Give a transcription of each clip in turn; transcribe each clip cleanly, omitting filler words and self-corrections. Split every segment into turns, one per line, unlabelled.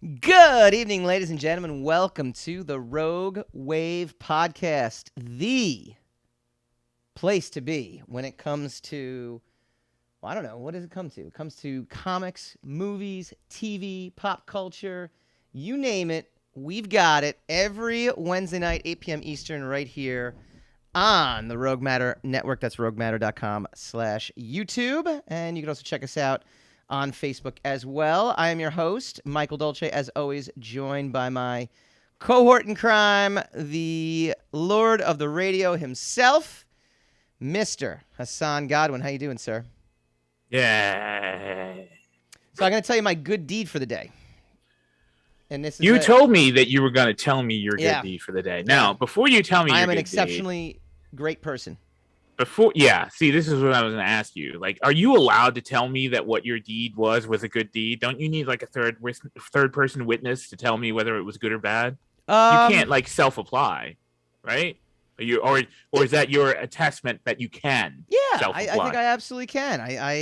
Good evening, ladies and gentlemen. Welcome to the Rogue Wave Podcast, the place to be when it comes to, well, I don't know, what does it come to? It comes to comics, movies, TV, pop culture, you name it, we've got it every Wednesday night, 8 p.m. Eastern, right here on the Rogue Matter Network. That's roguematter.com/YouTube. And you can also check us out on Facebook as well. I am your host, Michael Dolce, as always, joined by my cohort in crime, the Lord of the Radio himself, Mr. Hassan Godwin. How you doing, sir?
Yeah.
So I'm going to tell you my good deed for the day. And this is
You told me that you were going to tell me your good deed for the day. Now, before you tell me
I
your
am an
good
exceptionally great person.
See, this is what I was going to ask you. Like, are you allowed to tell me that what your deed was a good deed? Don't you need like a third person witness to tell me whether it was good or bad? You can't like self-apply, right? Or is that your attestment that you can?
Yeah, I think I absolutely can. I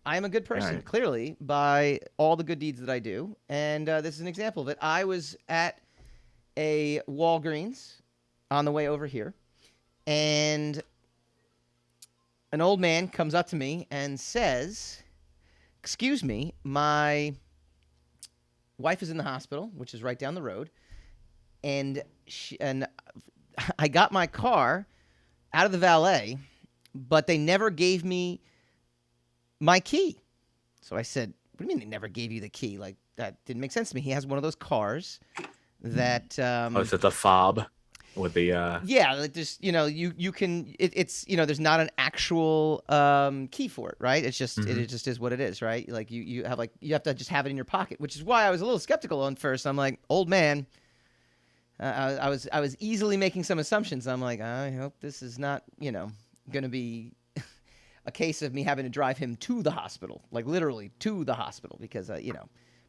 am a good person, clearly, by all the good deeds that I do. And this is an example of it. I was at a Walgreens on the way over here, and an old man comes up to me and says, "Excuse me, my wife is in the hospital," which is right down the road, and I got my car out of the valet, but they never gave me my key. So I said, "What do you mean they never gave you the key? Like, that didn't make sense to me." He has one of those cars that
is it the fob with the
like just, you can, it's there's not an actual key for it, right? It's just it just is what it is, right? Like you have to just have it in your pocket, which is why I was a little skeptical on first. I'm like, old man, I was easily making some assumptions. I'm like, I hope this is not going to be a case of me having to drive him to the hospital, like literally to the hospital, because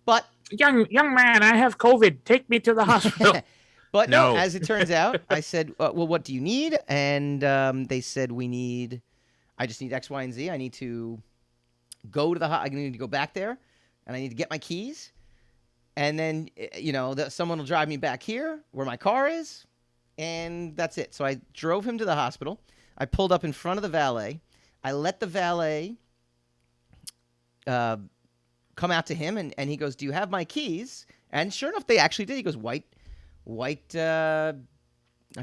but
young man, I have COVID. Take me to the hospital.
But no, as it turns out, I said, well, what do you need? And they said, I just need X, Y, and Z. I need to go to I need to go back there, and I need to get my keys. And then, someone will drive me back here where my car is, and that's it. So I drove him to the hospital. I pulled up in front of the valet. I let the valet come out to him, and he goes, "Do you have my keys?" And sure enough, they actually did. He goes, white, I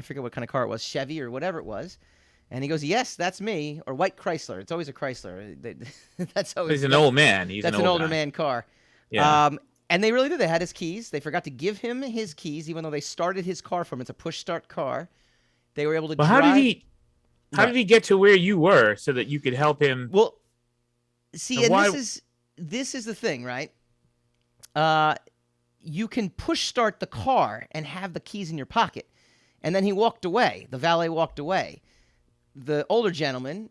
forget what kind of car it was, Chevy or whatever it was. And he goes, "Yes, that's me," or white Chrysler. It's always a Chrysler. That's always.
He's an old man.
That's an older man car.
Yeah.
And they really did. They had his keys. They forgot to give him his keys, even though they started his car for him. It's a push start car. They were able to drive.
How did he get to where you were so that you could help him?
Well, see, this is the thing, right? You can push start the car and have the keys in your pocket. And then he walked away. The valet walked away. The older gentleman,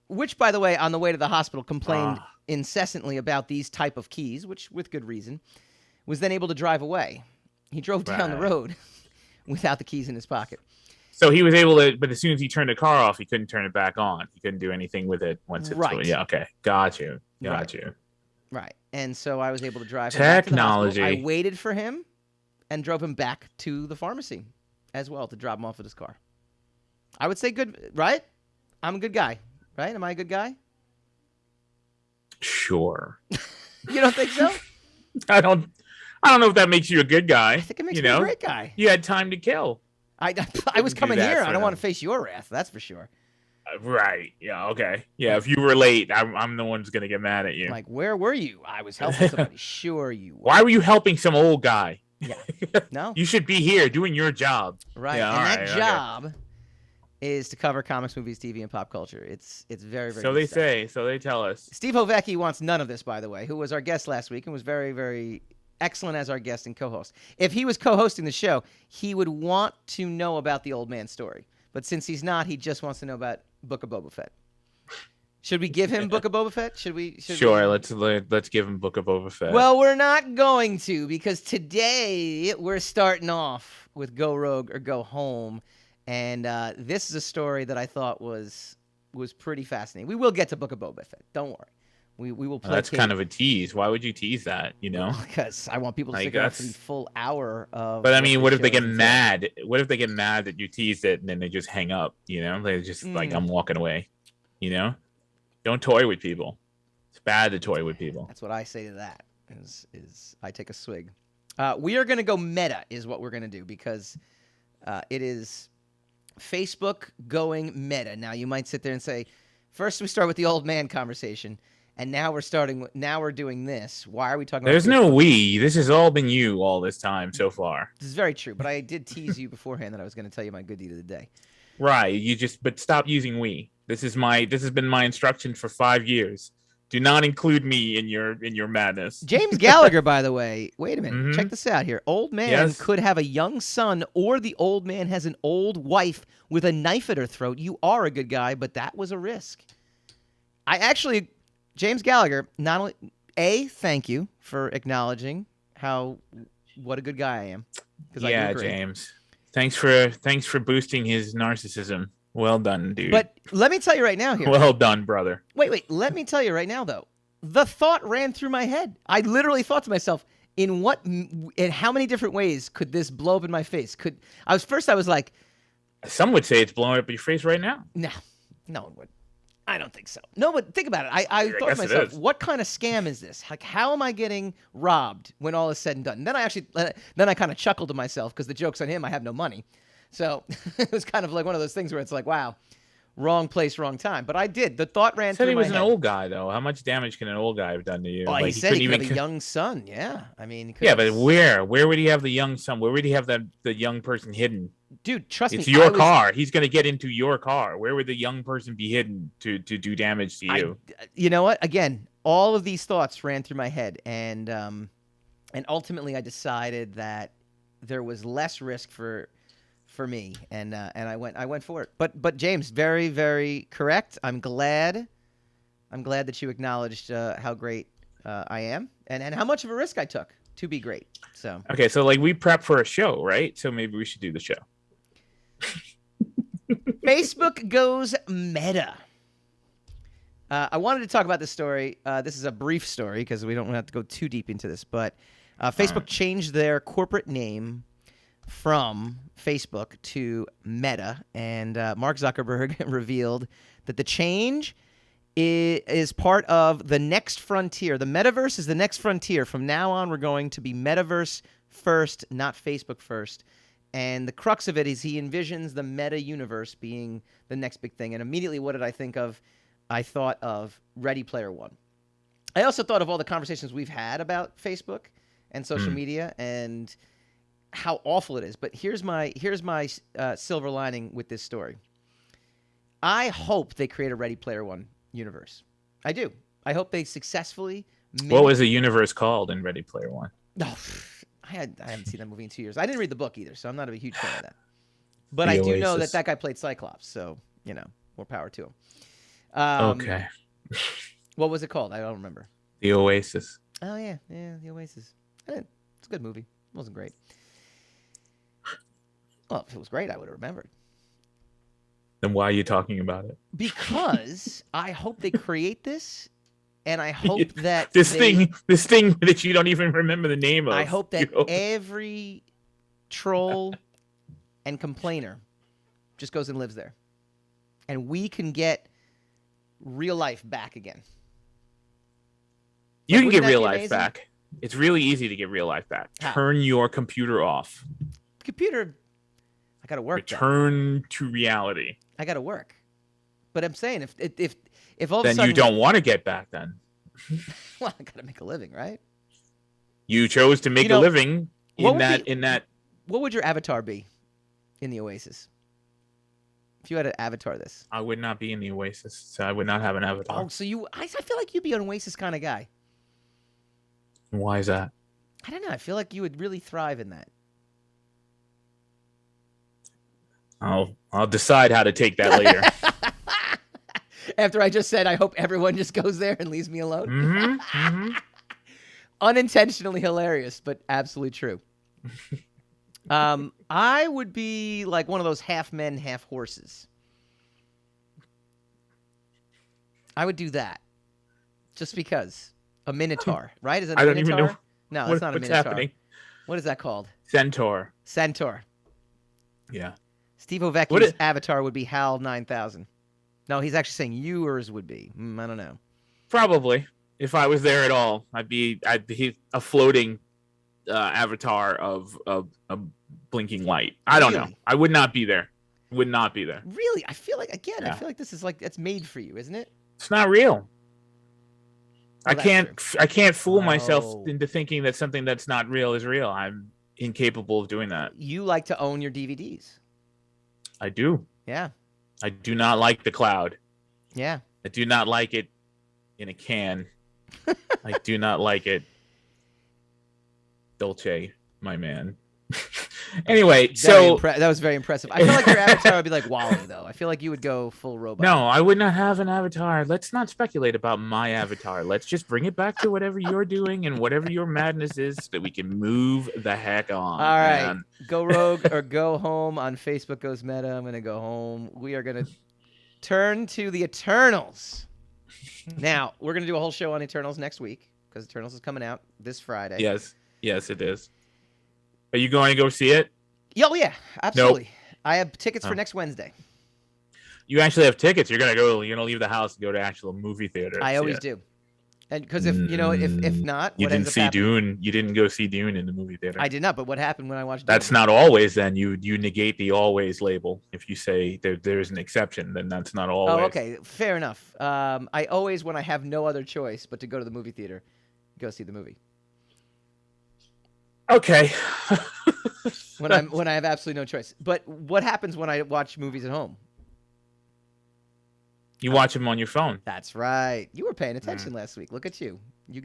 which, by the way, on the way to the hospital complained incessantly about these type of keys, which with good reason, was then able to drive away. He drove down the road without the keys in his pocket.
So he was able to, but as soon as he turned the car off, he couldn't turn it back on. He couldn't do anything with it once it's yeah, okay. Got you.
Right. And so I was able to drive him
technology.
Back to the hospital. I waited for him and drove him back to the pharmacy as well to drop him off at his car. I would say good, right? I'm a good guy, right? Am I a good guy?
Sure.
You don't think so?
I don't know if that makes you a good guy.
I think it makes me a great guy.
You had time to kill.
I was coming here. I don't want to face your wrath. That's for sure.
Right. Yeah. Okay. Yeah. If you were late, I'm the one who's gonna get mad at you.
Like, where were you? I was helping somebody. Sure you were.
Why were you helping some old guy?
Yeah. No.
You should be here doing your job.
Right. Yeah, and that job is to cover comics, movies, TV, and pop culture. It's very, very.
So they say. So they tell us.
Steve Hovecki wants none of this, by the way. Who was our guest last week and was very, very excellent as our guest and co-host. If he was co-hosting the show, he would want to know about the old man story. But since he's not, he just wants to know about Book of Boba Fett. Should we give him Book of Boba Fett?
Sure, let's give him Book of Boba Fett.
Well, we're not going to, because today we're starting off with Go Rogue or Go Home, and this is a story that I thought was pretty fascinating. We will get to Book of Boba Fett. Don't worry. We will play.
Well, that's kind of a tease. Why would you tease that?
Because I want people to stick around for the full hour of.
But I mean, what if they get mad? What if they get mad that you teased it and then they just hang up? They're just like, I'm walking away. Don't toy with people. It's bad to toy with people.
That's what I say to that. Is I take a swig. We are going to go meta, is what we're going to do, because it is Facebook going meta. Now you might sit there and say, first we start with the old man conversation. And now we're doing this. Why are we talking about
There's no we. This has all been you all this time so far.
This is very true, but I did tease you beforehand that I was going to tell you my good deed of the day.
Right. But stop using we. This has been my instruction for 5 years. Do not include me in your madness.
James Gallagher, by the way, wait a minute. Check this out here. Old man could have a young son, or the old man has an old wife with a knife at her throat. You are a good guy, but that was a risk. James Gallagher, not only thank you for acknowledging what a good guy I am.
Yeah, I do agree. James. Thanks for boosting his narcissism. Well done, dude.
But let me tell you right now here.
Well done, brother.
Wait. Let me tell you right now, though. The thought ran through my head. I literally thought to myself, in how many different ways could this blow up in my face? I was like,
some would say it's blowing up in your face right now.
No one would. I don't think so. No, but think about it. I thought to myself, what kind of scam is this? Like, how am I getting robbed when all is said and done? And then I kind of chuckled to myself because the joke's on him. I have no money. So it was kind of like one of those things where it's like, wow, wrong place, wrong time. But I did. The thought ran through my head.
He was an old guy, though. How much damage can an old guy have done to you?
Well, he said he could have a young son. Yeah. I mean,
but where would he have the young son? Where would he have the young person hidden?
Dude, trust me.
It's your car. He's going to get into your car. Where would the young person be hidden to do damage to you?
You know what? Again, all of these thoughts ran through my head, and ultimately I decided that there was less risk for me, and I went for it. But James, very, very correct. I'm glad that you acknowledged how great I am and how much of a risk I took to be great. So
okay, so like we prep for a show, right? So maybe we should do the show.
Facebook goes meta. I wanted to talk about this story. This is a brief story because we don't have to go too deep into this. But Facebook changed their corporate name from Facebook to Meta. And Mark Zuckerberg revealed that the change is part of the next frontier. The metaverse is the next frontier. From now on, we're going to be metaverse first, not Facebook first. And the crux of it is he envisions the meta universe being the next big thing. And immediately, what did I think of? I thought of Ready Player One. I also thought of all the conversations we've had about Facebook and social media and how awful it is. But here's my silver lining with this story. I hope they create a Ready Player One universe. I do. I hope they successfully.
What was the universe called in Ready Player One?
No. I haven't seen that movie in 2 years. I didn't read the book either, so I'm not a huge fan of that. But I do know that guy played Cyclops, so, more power to him.
Okay.
What was it called? I don't remember.
The Oasis.
Oh, yeah, The Oasis. It's a good movie. It wasn't great. Well, if it was great, I would have remembered.
Then why are you talking about it?
Because I hope they create this. And I hope that
this thing that you don't even remember the name of.
I hope that every troll and complainer just goes and lives there. And we can get real life back again.
You can get real life back. It's really easy to get real life back.
How?
Turn your computer off.
Computer, I got to work.
Return to reality.
I got to work. But I'm saying if all of a sudden...
Then you don't want to get back then.
Well, I got to make a living, right?
You chose to make a living in that.
What would your avatar be in the Oasis? If you had to avatar this.
I would not be in the Oasis, so I would not have an avatar.
Oh, so I feel like you'd be an Oasis kind of guy.
Why is that?
I don't know. I feel like you would really thrive in that.
I'll decide how to take that later.
After I just said, I hope everyone just goes there and leaves me alone.
Mm-hmm, mm-hmm.
Unintentionally hilarious, but absolutely true. I would be like one of those half men, half horses. I would do that. Just because. A minotaur, right? Is it a
I don't
minotaur?
even know.
No, it's not a
What's
minotaur.
happening?
What is that called?
Centaur.
Centaur.
Yeah.
Steve Ovecki's avatar would be HAL 9000. No, he's actually saying yours would be. I don't know.
Probably. If I was there at all, I'd be a floating avatar of a blinking light. I don't know. I would not be there. Would not be there.
Really? I feel like this is like it's made for you, isn't it?
It's not real.
Well,
I can't fool myself into thinking that something that's not real is real. I'm incapable of doing that.
You like to own your DVDs.
I do.
Yeah.
I do not like the cloud.
Yeah.
I do not like it in a can. I do not like it. Dolce, my man. Anyway,
that was very impressive. I feel like your avatar would be like Wally, though. I feel like you would go full robot.
No, I would not have an avatar. Let's not speculate about my avatar. Let's just bring it back to whatever you're doing and whatever your madness is so that we can move the heck on.
All right. Man. Go rogue or go home on Facebook Goes Meta. I'm going to go home. We are going to turn to the Eternals. Now, we're going to do a whole show on Eternals next week because Eternals is coming out this Friday.
Yes. Yes, it is. Are you going to go see it?
Oh, yeah, absolutely.
Nope.
I have tickets for next Wednesday.
You actually have tickets. You're gonna leave the house and go to actual movie theater.
I always do. And because if not,
you didn't see Dune. You didn't go see Dune in the movie theater.
I did not. But what happened when I watched?
That's
Dune?
not always. Then you negate the always label. If you say there's an exception, then that's not always.
Oh, okay, fair enough. I always, when I have no other choice but to go to the movie theater, go see the movie.
Okay.
when I have absolutely no choice. But what happens when I watch movies at home?
You watch them on your phone.
That's right. You were paying attention last week. Look at you.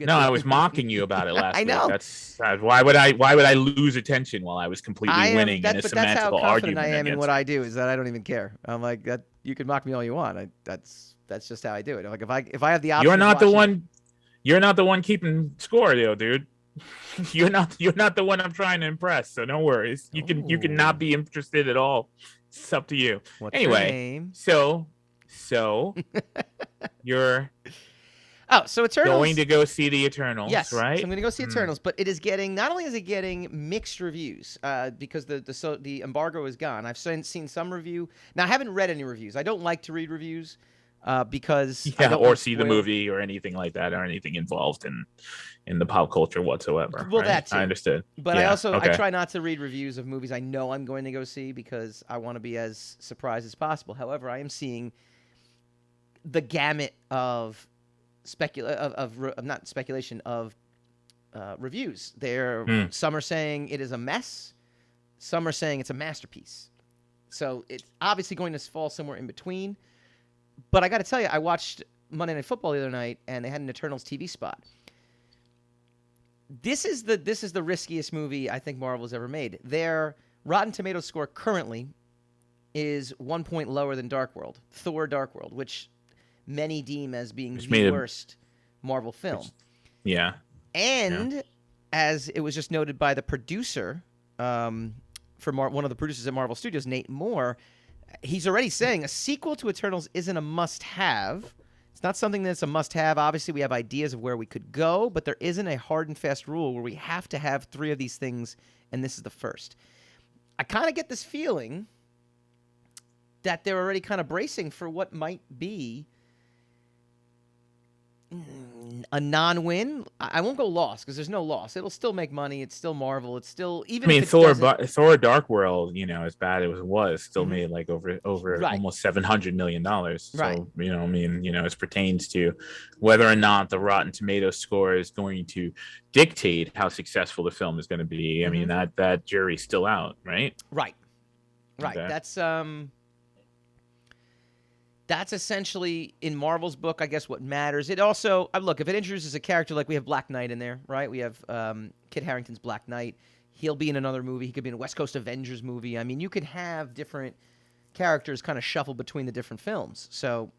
I was mocking you about it last week.
I know.
That's why would I lose attention while I was completely winning in a semantical argument?
That's how confident I am in what I do. Is that I don't even care. I'm like that. You can mock me all you want. That's just how I do it. Like if I have the option.
You're not the one keeping score, though, dude. You're not the one I'm trying to impress, so no worries. You can not be interested at all. It's up to you.
What's your name?
So you're
so Eternals
going to go see the Eternals,
yes,
right?
So I'm going to go see Eternals, but it is getting not only is it getting mixed reviews because the embargo is gone. I've seen some review. Now I haven't read any reviews. I don't like to read reviews because I don't
or see the movie or anything like that or anything involved in the pop culture whatsoever.
Well,
right?
that's
I understood.
But I try not to read reviews of movies I know I'm going to go see because I want to be as surprised as possible. However, I am seeing the gamut of reviews. Some are saying it is a mess. Some are saying it's a masterpiece. So it's obviously going to fall somewhere in between. But I got to tell you, I watched Monday Night Football the other night, and they had an Eternals TV spot. This is the riskiest movie I think Marvel's ever made. Their Rotten Tomatoes score currently is 1 point lower than Thor: Dark World, which many deem as being the worst Marvel film.
Yeah.
And as it was just noted by the producer, one of the producers at Marvel Studios, Nate Moore, he's already saying a sequel to Eternals isn't a must-have. It's not something that's a must-have. Obviously, we have ideas of where we could go, but there isn't a hard and fast rule where we have to have 3 of these things, and this is the first. I kind of get this feeling that they're already kind of bracing for what might be a non-win. I won't go loss because there's no loss. It'll still make money. It's still Marvel. It's still even. I mean,
Thor: Dark World, as bad as it was, still made like over almost $700 million. So
right.
As pertains to whether or not the Rotten Tomatoes score is going to dictate how successful the film is going to be. I mean that jury's still out, right?
Right.
Okay.
That's essentially, in Marvel's book, I guess, what matters. It also, look, if it introduces a character like we have Black Knight in there, right? We have Kit Harington's Black Knight. He'll be in another movie. He could be in a West Coast Avengers movie. I mean, you could have different characters kind of shuffle between the different films. So,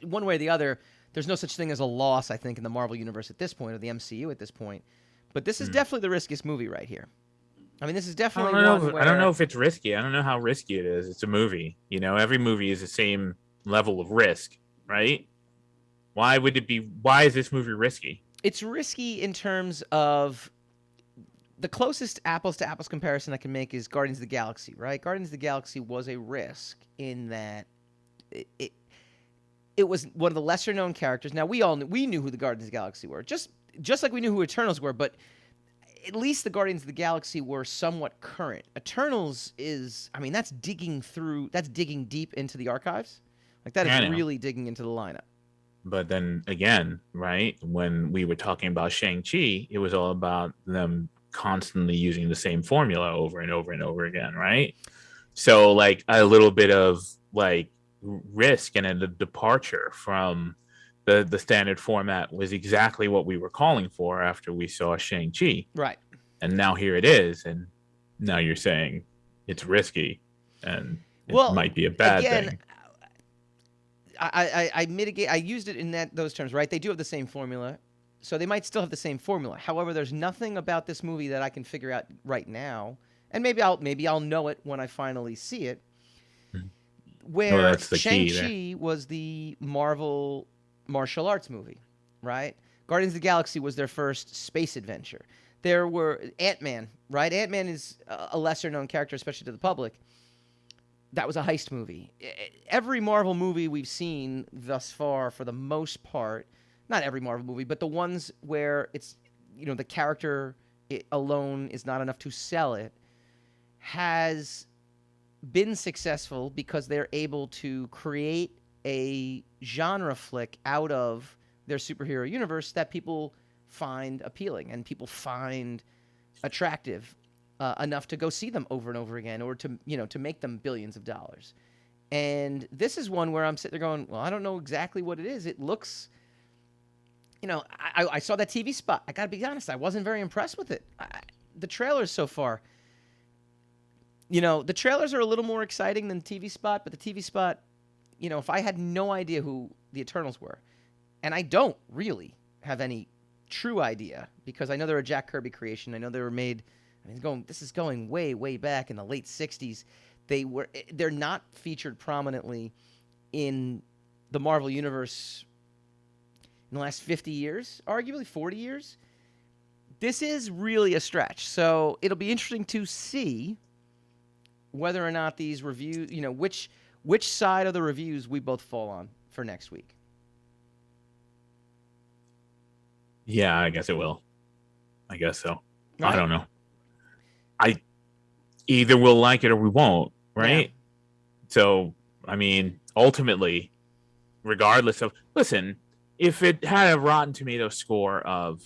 one way or the other, there's no such thing as a loss, I think, in the Marvel Universe at this point, or the MCU at this point. But this is definitely the riskiest movie right here. I mean, this is definitely
I don't know if it's risky. I don't know how risky it is. It's a movie. Every movie is the same level of risk, right? Why would it be? Why is this movie risky?
It's risky in terms of the closest apples to apples comparison I can make is Guardians of the Galaxy, right? Guardians of the Galaxy was a risk in that it was one of the lesser known characters. Now we knew who the Guardians of the Galaxy were, just like we knew who Eternals were, but at least the Guardians of the Galaxy were somewhat current. Eternals is, I mean, that's digging deep into the archives. Like that is really digging into the lineup.
But then again, right, when we were talking about Shang-Chi, it was all about them constantly using the same formula over and over and over again, right? So like a little bit of like risk and a departure from the standard format was exactly what we were calling for after we saw Shang-Chi.
Right.
And now here it is, and now you're saying it's risky and it might be a bad thing.
I used it in those terms, right? They do have the same formula, so they might still have the same formula. However, there's nothing about this movie that I can figure out right now, and maybe I'll know it when I finally see it. Where Shang-Chi was the Marvel martial arts movie, right? Guardians of the Galaxy was their first space adventure. There were Ant-Man, right? Ant-Man is a lesser known character, especially to the public. That was a heist movie. Every Marvel movie we've seen thus far, for the most part, not every Marvel movie, but the ones where it's, the character alone is not enough to sell it, has been successful because they're able to create a genre flick out of their superhero universe that people find appealing and people find attractive. Enough to go see them over and over again, or to make them billions of dollars. And this is one where I'm sitting there going, well, I don't know exactly what it is. It looks, I saw that TV spot. I got to be honest, I wasn't very impressed with it. The trailers so far, the trailers are a little more exciting than the TV spot, but the TV spot, if I had no idea who the Eternals were, and I don't really have any true idea because I know they're a Jack Kirby creation. I know they were made. This is going way, way back in the late 60s. They're not featured prominently in the Marvel Universe in the last 50 years, arguably 40 years. This is really a stretch. So it'll be interesting to see whether or not these reviews, which side of the reviews we both fall on for next week.
Yeah, I guess it will. I guess so.
Right.
I don't know. I either will like it or we won't, right? Yeah. So, I mean, ultimately, regardless of... Listen, if it had a Rotten Tomatoes score of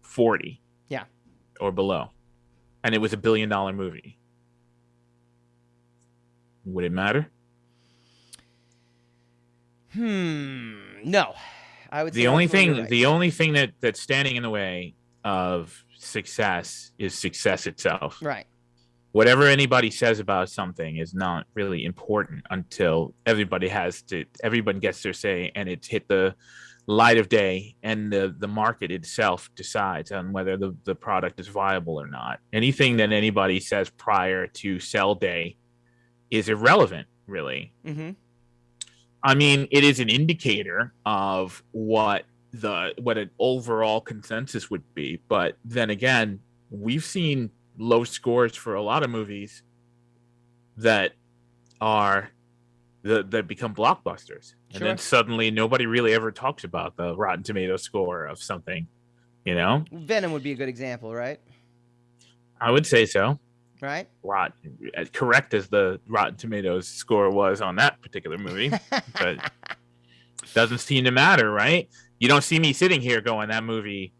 40 or below, and it was $1 billion movie, would it matter?
No. I would say
the only thing that's standing in the way of success is success itself.
Right.
Whatever anybody says about something is not really important until everybody gets their say and it's hit the light of day, and the market itself decides on whether the product is viable or not. Anything that anybody says prior to sell day is irrelevant, really.
Mm-hmm.
I mean, it is an indicator of what an overall consensus would be, but then again, we've seen low scores for a lot of movies that become blockbusters. Sure. And then suddenly nobody really ever talks about the Rotten Tomatoes score of something,
Venom would be a good example, right?
I would say so.
Right?
Correct as the Rotten Tomatoes score was on that particular movie, but it doesn't seem to matter, right? You don't see me sitting here going, that movie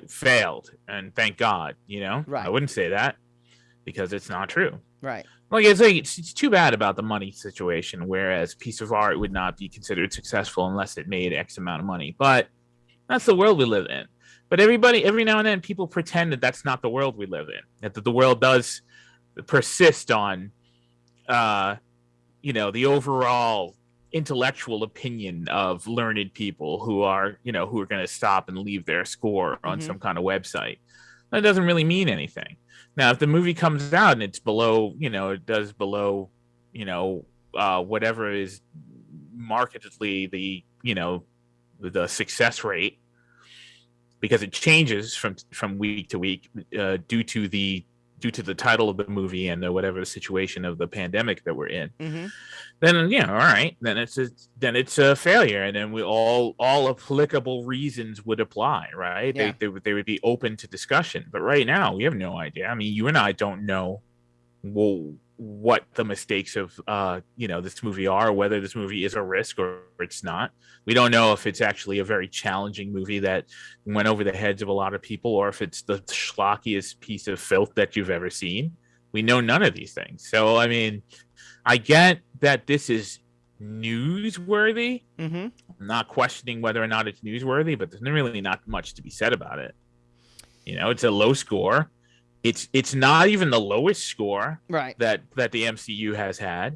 failed, and thank God,
Right.
I wouldn't say that because it's not true.
Right.
It's too bad about the money situation, whereas piece of art would not be considered successful unless it made X amount of money. But that's the world we live in. But every now and then, people pretend that that's not the world we live in. That the world does persist on, the overall intellectual opinion of learned people who are going to stop and leave their score on some kind of website. That doesn't really mean anything. Now, if the movie comes out and it's below, it does below, whatever is markedly the the success rate, because it changes from week to week due to the title of the movie and whatever the situation of the pandemic that we're in.
Mm-hmm.
Then all right, then it's a failure, and then all applicable reasons would apply, right?
Yeah.
They would be open to discussion. But right now, we have no idea. I mean, you and I don't know what the mistakes of this movie are, whether this movie is a risk or it's not. We don't know if it's actually a very challenging movie that went over the heads of a lot of people, or if it's the schlockiest piece of filth that you've ever seen. We know none of these things. So I mean, I get that this is newsworthy.
Mm-hmm.
I'm not questioning whether or not it's newsworthy, but there's really not much to be said about it. It's a low score. It's not even the lowest score
right
that the MCU has had,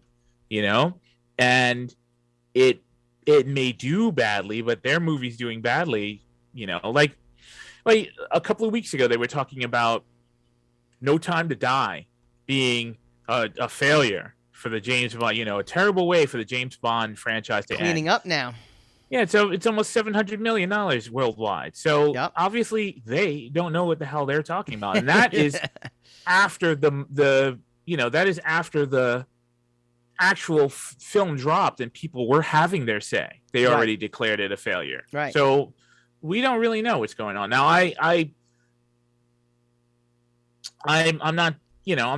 and it may do badly, but their movie's doing badly, like a couple of weeks ago they were talking about No Time to Die being a failure for the James Bond, a terrible way for the James Bond franchise to
cleaning
end.
up now.
Yeah, so it's almost $700 million worldwide. So
yep.
Obviously they don't know what the hell they're talking about, and that is after the after the actual film dropped and people were having their say. They already declared it a failure.
Right.
So we don't really know what's going on now. I'm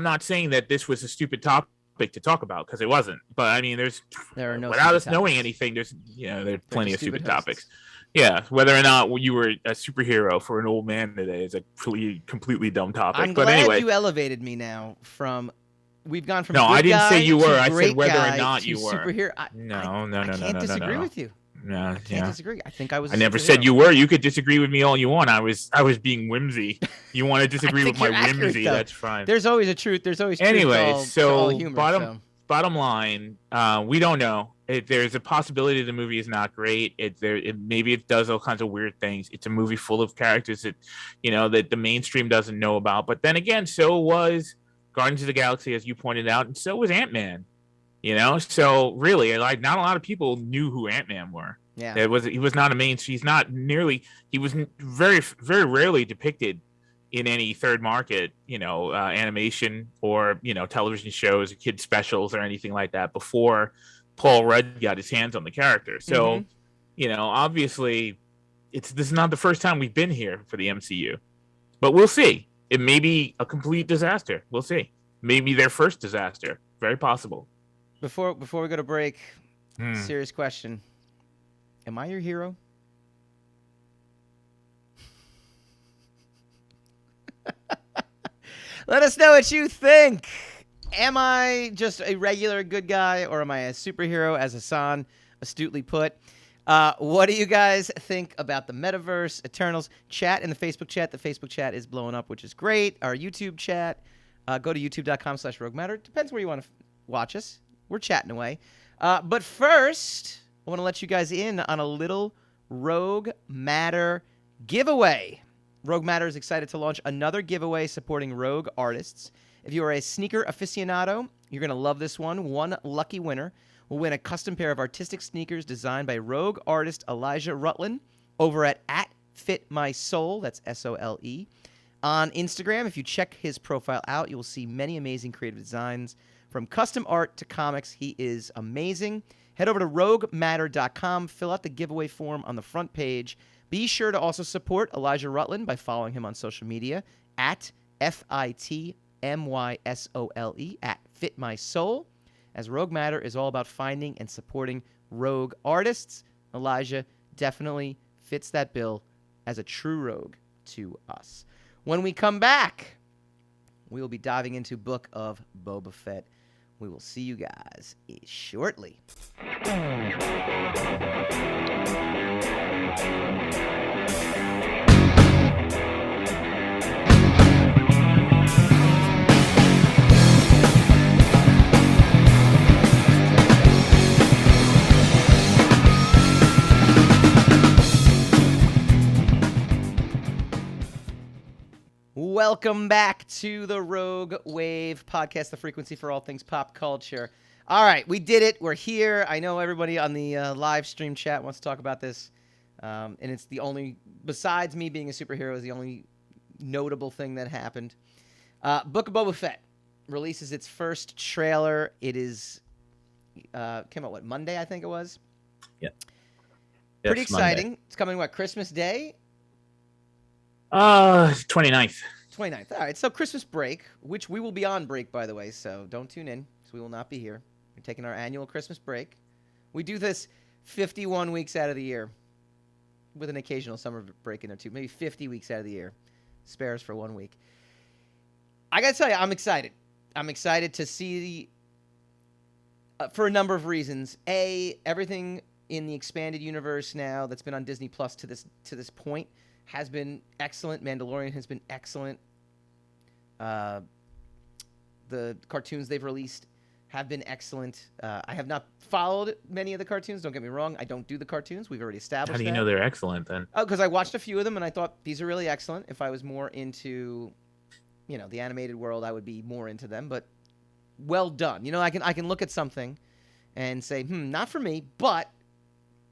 not saying that this was a stupid topic to talk about, because it wasn't, but I mean, there are no, without us knowing anything, there's plenty of stupid topics. Yeah, whether or not you were a superhero for an old man today is a completely dumb topic.
I'm
but
glad
anyway,
you elevated me now. We've gone from
no,
good
I didn't
guy
say you were.
to
I
great
said whether
guy
or not
to
you were.
Superhero.
I
can't disagree with you.
No,
I can't disagree. I think I was.
I never said you were. You could disagree with me all you want. I was being whimsy. You want to disagree with my whimsy? That's fine.
There's always a truth. There's always truth.
Anyway,
to all humor,
bottom line, we don't know. There's a possibility the movie is not great. Maybe it does all kinds of weird things. It's a movie full of characters that that the mainstream doesn't know about. But then again, so was Guardians of the Galaxy, as you pointed out, and so was Ant-Man. So really, like, not a lot of people knew who Ant-Man were.
Yeah,
he was not a mainstream. He's not nearly. He was very, very rarely depicted in any third market, animation or television shows, kid specials, or anything like that before Paul Rudd got his hands on the character. So, obviously, this is not the first time we've been here for the MCU, but we'll see. It may be a complete disaster. We'll see. Maybe their first disaster. Very possible.
Before we go to break, serious question: am I your hero? Let us know what you think. Am I just a regular good guy, or am I a superhero, as Hassan astutely put? What do you guys think about the metaverse, Eternals? Chat in the Facebook chat. The Facebook chat is blowing up, which is great. Our YouTube chat. Go to youtube.com/Rogue Matter. Depends where you want to watch us. We're chatting away. But first, I want to let you guys in on a little Rogue Matter giveaway. Rogue Matter is excited to launch another giveaway supporting Rogue artists. If you are a sneaker aficionado, you're going to love this one. One lucky winner will win a custom pair of artistic sneakers designed by Rogue artist Elijah Rutland over at @FitMySoul. That's SOLE. On Instagram, if you check his profile out, you will see many amazing creative designs. From custom art to comics, he is amazing. Head over to roguematter.com, fill out the giveaway form on the front page. Be sure to also support Elijah Rutland by following him on social media at FITMYSOLE, @FitMySoul, as Rogue Matter is all about finding and supporting rogue artists. Elijah definitely fits that bill as a true rogue to us. When we come back, we will be diving into Book of Boba Fett. We will see you guys shortly. Welcome back to the Rogue Wave podcast, the frequency for all things pop culture. All right, we did it. We're here. I know everybody on the live stream chat wants to talk about this, and it's the only, besides me being a superhero, is the only notable thing that happened. Book of Boba Fett releases its first trailer. It is came out Monday, I think it was.
Yeah.
Pretty exciting.
Monday.
It's coming Christmas Day?
29th.
29th. All right, so Christmas break, which we will be on break, by the way, so don't tune in, because we will not be here. We're taking our annual Christmas break. We do this 51 weeks out of the year, with an occasional summer break in there, too. Maybe 50 weeks out of the year. Spares for 1 week. I got to tell you, I'm excited. I'm excited to see, for a number of reasons. A, everything in the expanded universe now that's been on Disney Plus to this point has been excellent. Mandalorian has been excellent. The cartoons they've released have been excellent. I have not followed many of the cartoons. Don't get me wrong. I don't do the cartoons. We've already established that.
How do you know they're excellent then?
Oh, because I watched a few of them and I thought these are really excellent. If I was more into, the animated world, I would be more into them. But well done. I can look at something and say, not for me, but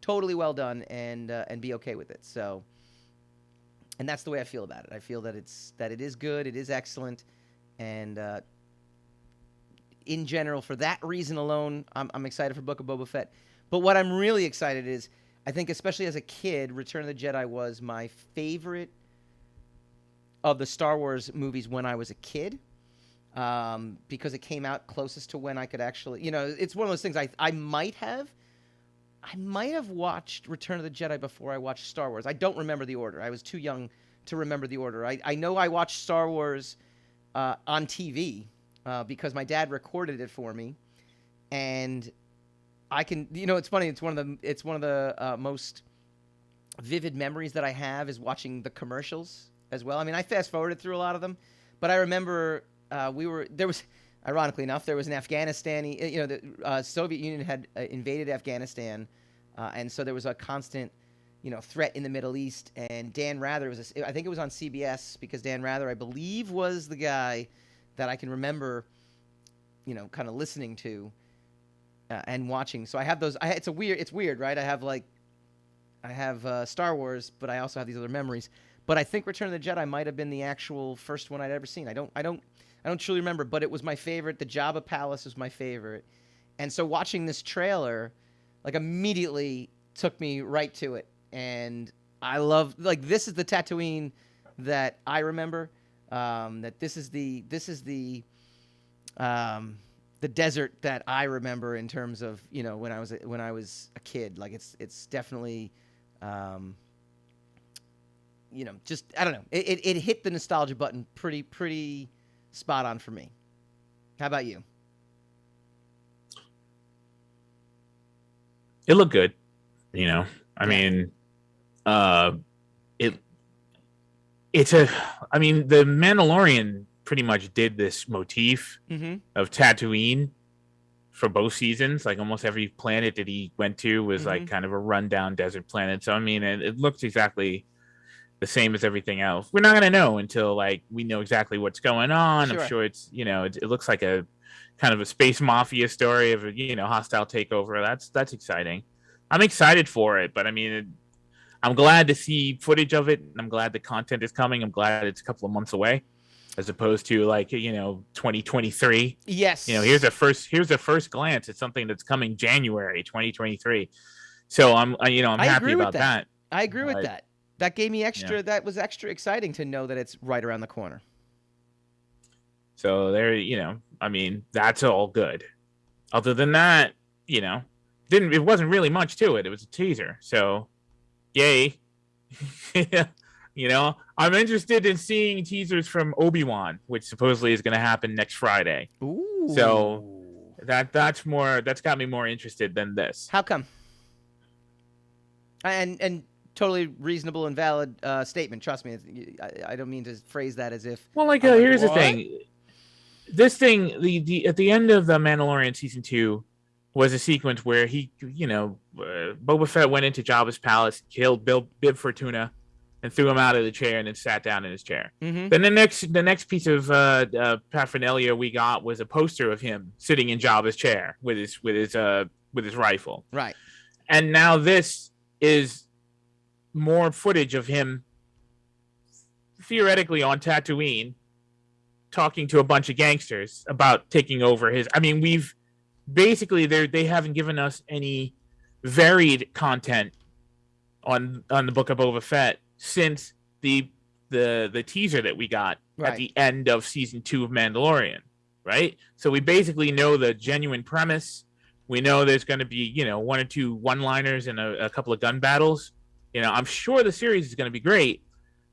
totally well done, and be okay with it. So, and that's the way I feel about it. I feel that it is good, it is excellent, and in general, for that reason alone, I'm excited for Book of Boba Fett. But what I'm really excited is, I think especially as a kid, Return of the Jedi was my favorite of the Star Wars movies when I was a kid, because it came out closest to when I could actually, it's one of those things I might have watched Return of the Jedi before I watched Star Wars. I don't remember the order. I was too young to remember the order. I know I watched Star Wars on TV because my dad recorded it for me, and I can. It's funny. It's one of the most vivid memories that I have is watching the commercials as well. I mean, I fast forwarded through a lot of them, but I remember ironically enough, there was an Afghanistani, the Soviet Union had invaded Afghanistan, and so there was a constant, threat in the Middle East, and Dan Rather I think it was on CBS, because Dan Rather, I believe, was the guy that I can remember, kind of listening to and watching. So I have those, it's weird, right? I have Star Wars, but I also have these other memories. But I think Return of the Jedi might have been the actual first one I'd ever seen. I don't truly remember, but it was my favorite. The Jabba Palace was my favorite. And so watching this trailer, immediately took me right to it. And I love, this is the Tatooine that I remember. That this is the desert that I remember in terms of, when I was a kid. It's definitely, just, I don't know. It hit the nostalgia button pretty spot on for me. How about you?
It looked good. I mean, the Mandalorian pretty much did this motif of Tatooine for both seasons. Almost every planet that he went to was kind of a rundown desert planet. So, I mean, it looks exactly the same as everything else. We're not going to know until we know exactly what's going on. Sure. I'm sure it's, it looks like a kind of a space mafia story of a, hostile takeover. That's exciting. I'm excited for it, but I mean, I'm glad to see footage of it. I'm glad the content is coming. I'm glad it's a couple of months away, as opposed to 2023.
Yes.
Here's a first glance at something that's coming January 2023. So I'm happy about that.
I agree with that. That gave me extra. Yeah. That was extra exciting to know that it's right around the corner.
So there, I mean, that's all good. Other than that, it wasn't really much to it. It was a teaser. So, yay. I'm interested in seeing teasers from Obi-Wan, which supposedly is going to happen next Friday.
Ooh.
So that's got me more interested than this.
How come? And totally reasonable and valid statement. Trust me. I don't mean to phrase that as if.
Well, here's the thing. This thing, the at the end of the Mandalorian season 2 was a sequence where he, Boba Fett went into Jabba's palace, killed Bib Fortuna, and threw him out of the chair and then sat down in his chair.
Mm-hmm.
Then the next piece of paraphernalia we got was a poster of him sitting in Jabba's chair with his rifle.
Right.
And now this is more footage of him theoretically on Tatooine talking to a bunch of gangsters about taking over his. I mean, we've basically they haven't given us any varied content on the Book of Boba Fett since the teaser that we got at the end of season 2 of Mandalorian, right? So we basically know the genuine premise. We know there's going to be, you know, 1 or 2 one-liners and a couple of gun battles. You know, I'm sure the series is going to be great,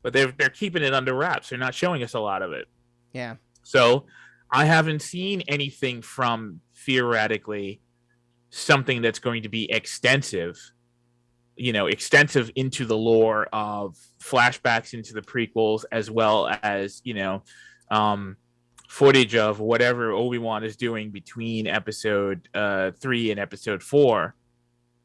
but they're keeping it under wraps. They're not showing us a lot of it.
Yeah.
So I haven't seen anything from theoretically something that's going to be extensive into the lore of flashbacks into the prequels, as well as, you know, footage of whatever Obi-Wan is doing between episode 3 and episode 4.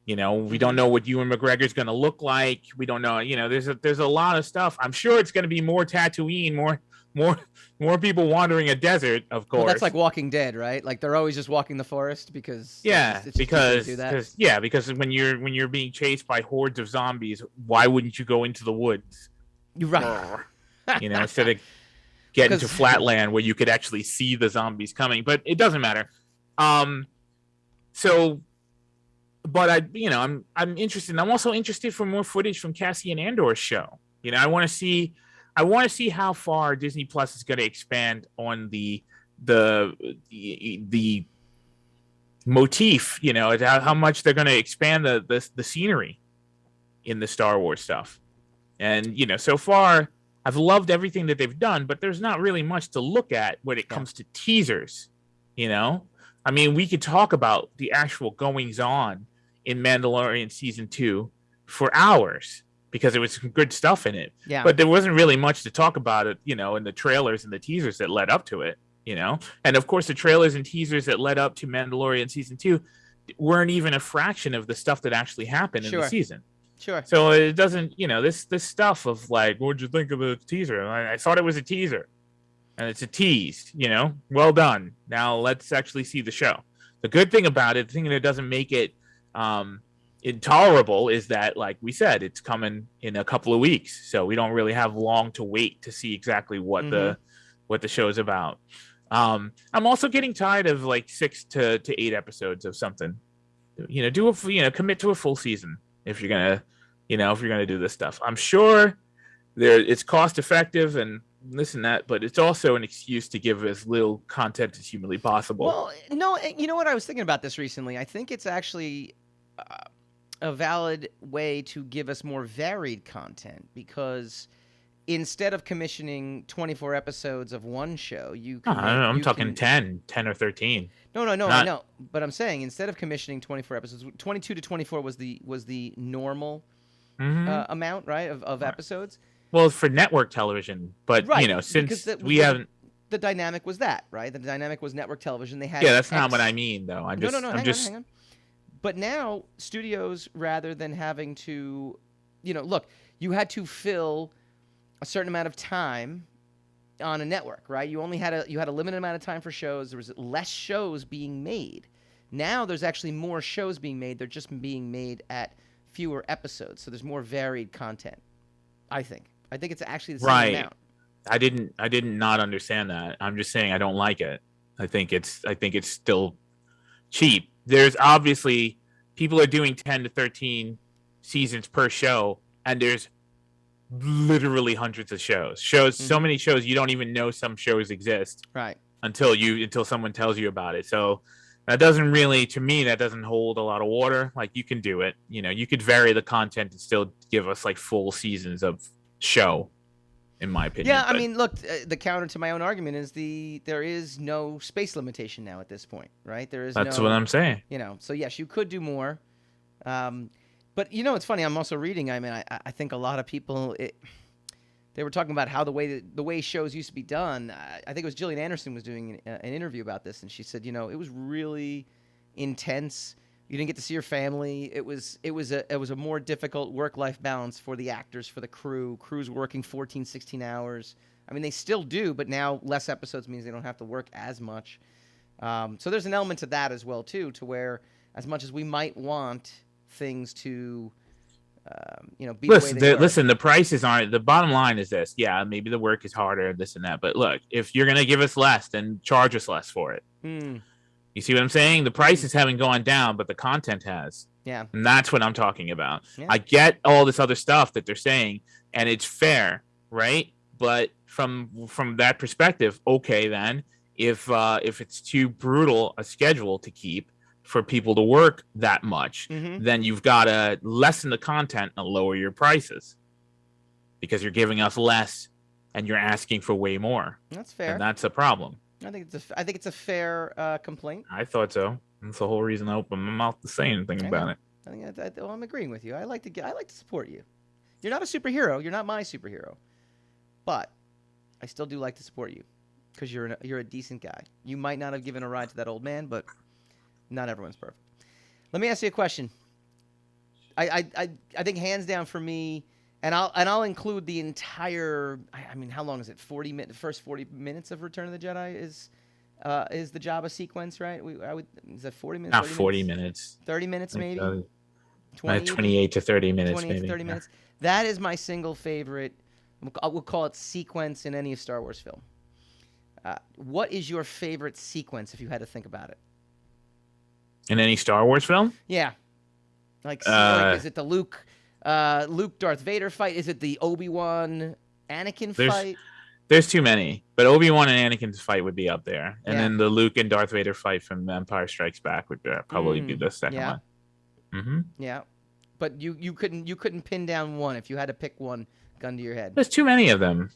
You know, we don't know what Ewan McGregor's going to look like. We don't know, you know, there's a lot of stuff. I'm sure it's going to be more Tatooine, more people wandering a desert, of course.
Well, that's like Walking Dead, right? Like they're always just walking the forest because
because when you're being chased by hordes of zombies, why wouldn't you go into the woods?
You're right.
You know, instead of getting to flatland where you could actually see the zombies coming. But it doesn't matter. But I'm interested. I'm also interested for more footage from Cassian Andor's show. You know, I want to see how far Disney Plus is going to expand on the motif. You know, how much they're going to expand the scenery in the Star Wars stuff. And you know, so far I've loved everything that they've done, but there's not really much to look at when it comes to teasers. You know, I mean, we could talk about the actual goings on in Mandalorian season 2 for hours, because there was some good stuff in it.
Yeah.
But there wasn't really much to talk about it, you know, in the trailers and the teasers that led up to it, you know. And of course, the trailers and teasers that led up to Mandalorian season 2 weren't even a fraction of the stuff that actually happened in the season.
Sure.
So it doesn't, you know, this stuff of like, what'd you think of the teaser? I thought it was a teaser, and it's a tease, you know. Well done. Now let's actually see the show. The good thing about it, the thing that doesn't make it intolerable, is that, like we said, it's coming in a couple of weeks, so we don't really have long to wait to see exactly what the show is about. I'm also getting tired of like 6 to 8 episodes of something. You know, commit to a full season if you're gonna do this stuff. I'm sure it's cost effective and this and that, but it's also an excuse to give as little content as humanly possible.
Well, no, you know what? I was thinking about this recently. I think it's actually a valid way to give us more varied content, because instead of commissioning 24 episodes of one show, I'm
talking 10 or 13.
No, I know. But I'm saying, instead of commissioning 24 episodes, 22 to 24 was the normal amount, right, of episodes.
Well, for network television, but you know, since we haven't,
the dynamic was that, right? The dynamic was network television. They had
that's not what I mean, though. Hang
on. But now studios, rather than having to, you know, look, you had to fill a certain amount of time on a network, right? You had a limited amount of time for shows. There was less shows being made. Now there's actually more shows being made. They're just being made at fewer episodes, so there's more varied content. I think it's actually the same amount.
I didn't not understand that. I'm just saying I don't like it. I think it's still cheap. There's obviously people are doing 10 to 13 seasons per show, and there's literally hundreds of shows. So many shows you don't even know some shows exist.
Right.
Until someone tells you about it. So that doesn't really, to me, that doesn't hold a lot of water. Like, you can do it. You know, you could vary the content and still give us like full seasons of show, in my opinion.
Yeah, I mean, look, the counter to my own argument is there is no space limitation now at this point, right? That's
what I'm saying.
You know, so yes, you could do more. But you know, it's funny. I'm also reading. I mean, I think a lot of people they were talking about how the way shows used to be done. I think it was Gillian Anderson was doing an interview about this, and she said, you know, it was really intense. You didn't get to see your family. It was a more difficult work-life balance for the actors, for the crew. Crews working 14, 16 hours. I mean, they still do, but now less episodes means they don't have to work as much. So there's an element to that as well, too, to where as much as we might want things to, be the way they are.
Listen, the prices aren't, the bottom line is this. Yeah, maybe the work is harder, this and that. But look, if you're going to give us less, then charge us less for it. You see what I'm saying? The prices haven't gone down, but the content has.
Yeah.
And that's what I'm talking about.
Yeah.
I get all this other stuff that they're saying, and it's fair, right? But from that perspective, okay, then if it's too brutal a schedule to keep for people to work that much, then you've got to lessen the content and lower your prices because you're giving us less and you're asking for way more.
That's fair.
And that's a problem.
I think it's a fair complaint.
I thought so. That's the whole reason I opened my mouth to say anything about it.
I think I'm agreeing with you. I like to support you. You're not a superhero. You're not my superhero, but I still do like to support you because you're a decent guy. You might not have given a ride to that old man, but not everyone's perfect. Let me ask you a question. I think hands down for me. And I'll include the entire. I mean, how long is it? 40 minutes. The first 40 minutes of Return of the Jedi is the Jabba sequence, right? Is that 40 minutes?
Not 40 minutes.
30 minutes, maybe.
28 to 30 minutes,
28 to 30 minutes. That is my single favorite. We'll call it sequence in any Star Wars film. What is your favorite sequence, if you had to think about it?
In any Star Wars film?
Yeah. Like is it the Luke Darth Vader fight? Is it the Obi-Wan Anakin fight?
There's too many, but Obi-Wan and Anakin's fight would be up there, and then the Luke and Darth Vader fight from Empire Strikes Back would probably be the second one. Mm-hmm.
Yeah, but you couldn't pin down one if you had to pick one, gun to your head.
There's too many of them,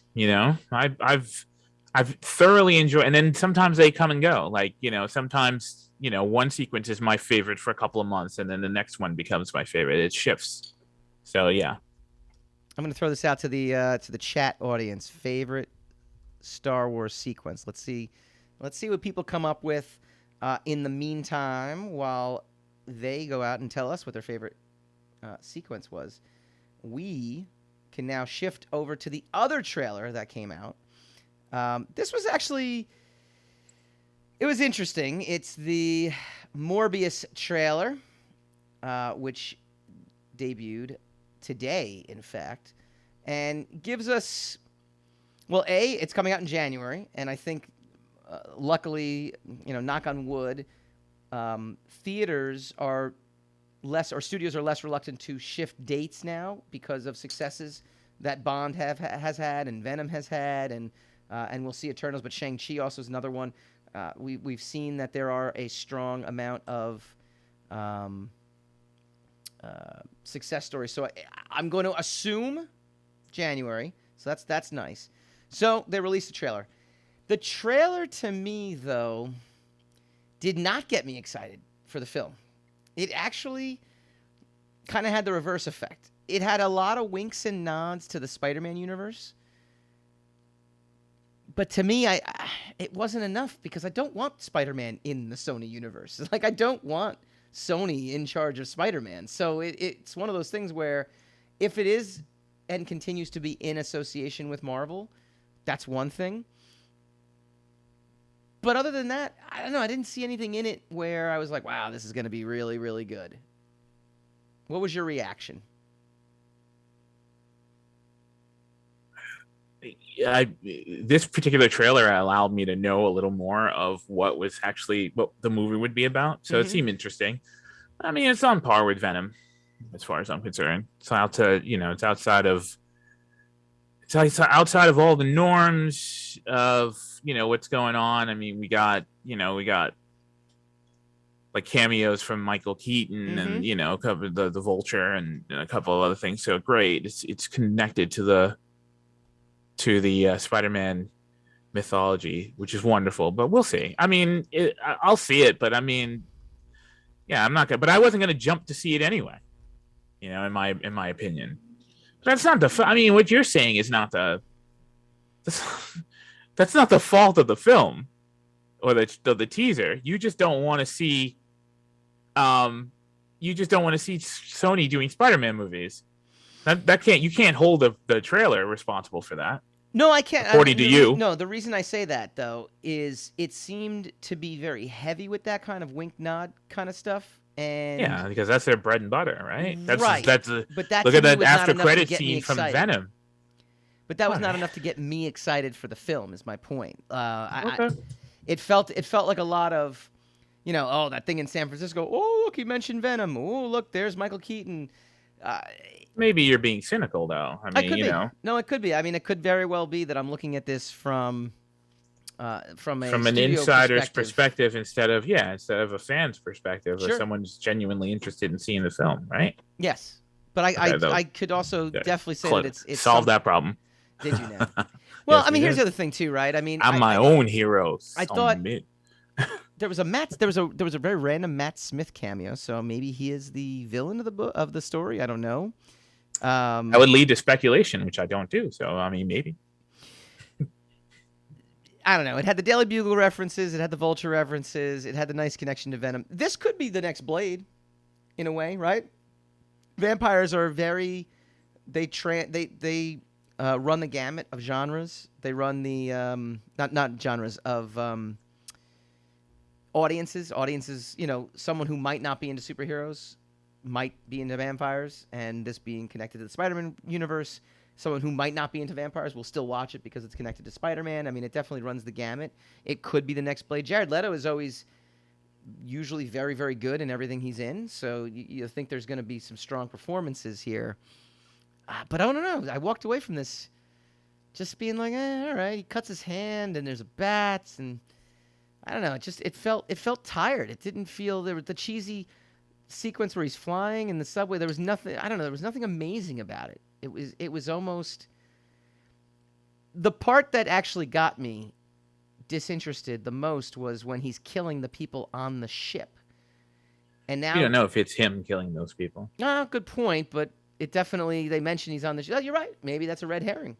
I've thoroughly enjoyed, and then sometimes they come and go. Like sometimes one sequence is my favorite for a couple of months, and then the next one becomes my favorite. It shifts. So yeah,
I'm going to throw this out to the chat audience. Favorite Star Wars sequence. Let's see what people come up with. In the meantime, while they go out and tell us what their favorite sequence was, we can now shift over to the other trailer that came out. This was actually, it was interesting. It's the Morbius trailer, which debuted today, in fact, and gives us, well, it's coming out in January, and I think, luckily, knock on wood, theaters are less, or studios are less reluctant to shift dates now because of successes that Bond has had, and Venom has had, and we'll see Eternals, but Shang-Chi also is another one. We've seen that there are a strong amount of success stories. So I'm going to assume January. So that's nice. So they released a trailer. The trailer to me, though, did not get me excited for the film. It actually kind of had the reverse effect. It had a lot of winks and nods to the Spider-Man universe. But to me, it wasn't enough because I don't want Spider-Man in the Sony universe. Like, I don't want Sony in charge of Spider-Man. So it's one of those things where if it is and continues to be in association with Marvel, that's one thing. But other than that, I don't know. I didn't see anything in it where I was like, wow, this is going to be really, really good. What was your reaction?
This particular trailer allowed me to know a little more of what the movie would be about. So it seemed interesting. I mean, it's on par with Venom, as far as I'm concerned. It's it's outside of all the norms of what's going on. I mean, we got like cameos from Michael Keaton and a couple of the Vulture and a couple of other things. So great, it's connected to the Spider-Man mythology, which is wonderful. But we'll see. I mean, I'll see it, but I mean, yeah, I'm not gonna. But I wasn't gonna jump to see it anyway. In my opinion, that's not the. I mean, what you're saying is not the. That's not the fault of the film, or the teaser. You just don't want to see, you just don't want to see Sony doing Spider-Man movies. You can't hold the trailer responsible for that.
No, I can't.
According to you.
No, the reason I say that, though, is it seemed to be very heavy with that kind of wink nod kind of stuff. And
yeah, because that's their bread and butter, right?
Right. But that
look at that after
credit
scene from Venom.
But that was not enough to get me excited for the film, is my point.
Okay.
It felt like a lot of, that thing in San Francisco. Oh, look, he mentioned Venom. Oh, look, there's Michael Keaton.
Maybe you're being cynical, though. I mean,
No, it could be. I mean, it could very well be that I'm looking at this from an
insider's perspective instead of a fan's perspective,
sure.
Or someone's genuinely interested in seeing the film, right?
Yes, but I could also definitely say that it's
solved that problem.
Did you now? Well,
Yes,
I mean, here's the other thing too, right? I mean,
I'm my own hero.
I thought there was a very random Matt Smith cameo, so maybe he is the villain of the story. I don't know.
That would lead to speculation, which I don't do. So I mean, maybe.
I don't know. It had the Daily Bugle references. It had the Vulture references. It had the nice connection to Venom. This could be the next Blade, in a way, right? Vampires are very they run the gamut of genres. They run the not genres of audiences. Audiences, someone who might not be into superheroes might be into vampires, and this being connected to the Spider-Man universe, someone who might not be into vampires will still watch it because it's connected to Spider-Man. I mean, it definitely runs the gamut. It could be the next Blade. Jared Leto is always usually very, very good in everything he's in, so you think there's going to be some strong performances here. But I don't know. I walked away from this just being like, all right. He cuts his hand, and there's a bat, and I don't know. It felt tired. It didn't feel there was the cheesy sequence where he's flying in the subway. There was nothing. I don't know. There was nothing amazing about it. It was almost the part that actually got me disinterested the most was when he's killing the people on the ship. And now
you don't know if it's him killing those people.
No, good point, but it definitely they mention he's on the ship. Oh, you're right. Maybe that's a red herring.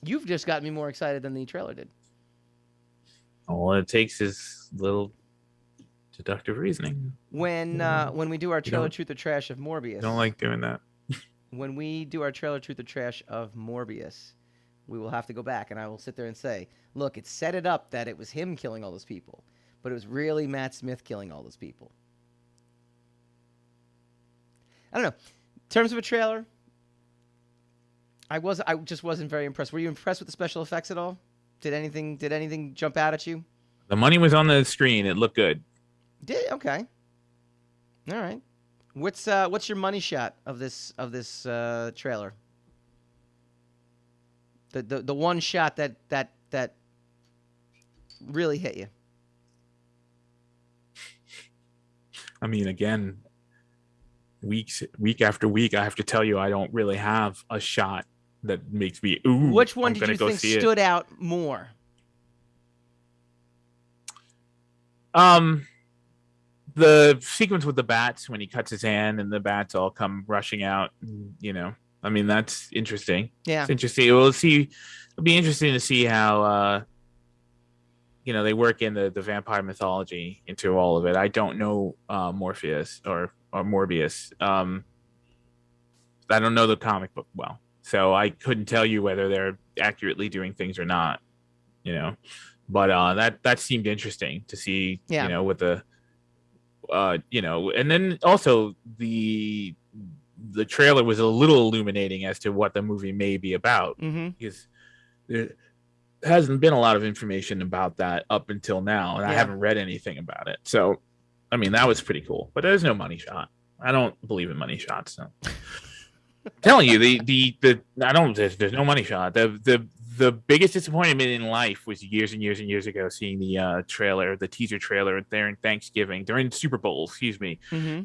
You've just got me more excited than the trailer did.
All it takes is little deductive reasoning.
When we do our trailer truth or trash of Morbius.
I don't like doing that.
When we do our trailer truth or trash of Morbius, we will have to go back and I will sit there and say, look, it set it up that it was him killing all those people, but it was really Matt Smith killing all those people. I don't know. In terms of a trailer, I just wasn't very impressed. Were you impressed with the special effects at all? Did anything jump out at you?
The money was on the screen. It looked good.
Okay. All right. What's your money shot of this trailer? The one shot that really hit you.
I mean, again, week after week, I have to tell you, I don't really have a shot that makes me ooh.
Which one did you think stood out more?
The sequence with the bats when he cuts his hand and the bats all come rushing out. I mean, that's interesting.
Yeah,
it's interesting. It'll be interesting to see how they work in the vampire mythology into all of it. I don't know Morpheus or Morbius. I don't know the comic book well, so I couldn't tell you whether they're accurately doing things or not. But that seemed interesting to see.
Yeah.
With the and then also the trailer was a little illuminating as to what the movie may be about, because there hasn't been a lot of information about that up until now, and I haven't read anything about it. So, I mean, that was pretty cool. But there's no money shot. I don't believe in money shots. So. I'm telling you, there's no money shot. The biggest disappointment in life was years and years and years ago seeing the teaser trailer during Thanksgiving, during Super Bowl,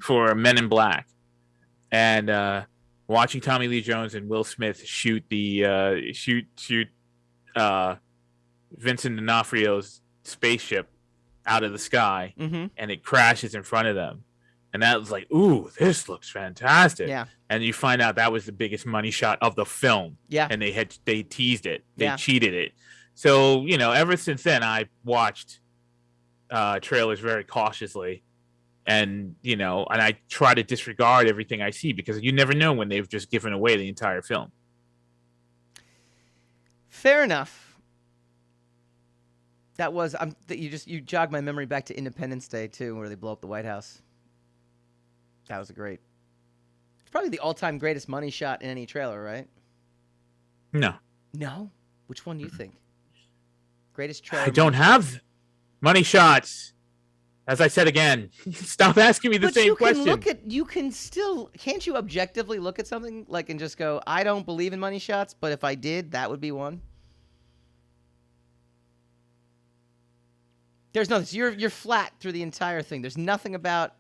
for Men in Black, and watching Tommy Lee Jones and Will Smith shoot Vincent D'Onofrio's spaceship out of the sky, and it crashes in front of them. And that was like, ooh, this looks fantastic.
Yeah.
And you find out that was the biggest money shot of the film.
Yeah.
And they teased it. They cheated it. So, ever since then, I watched trailers very cautiously. And, and I try to disregard everything I see because you never know when they've just given away the entire film.
Fair enough. That was you jogged my memory back to Independence Day too, where they blow up the White House. That was great. It's probably the all-time greatest money shot in any trailer, right?
No.
No? Which one do you think? Greatest trailer.
I don't have money shots. As I said again, stop asking me the same question.
Can't you objectively look at something and just go, I don't believe in money shots, but if I did, that would be one? There's nothing. So you're flat through the entire thing. There's nothing about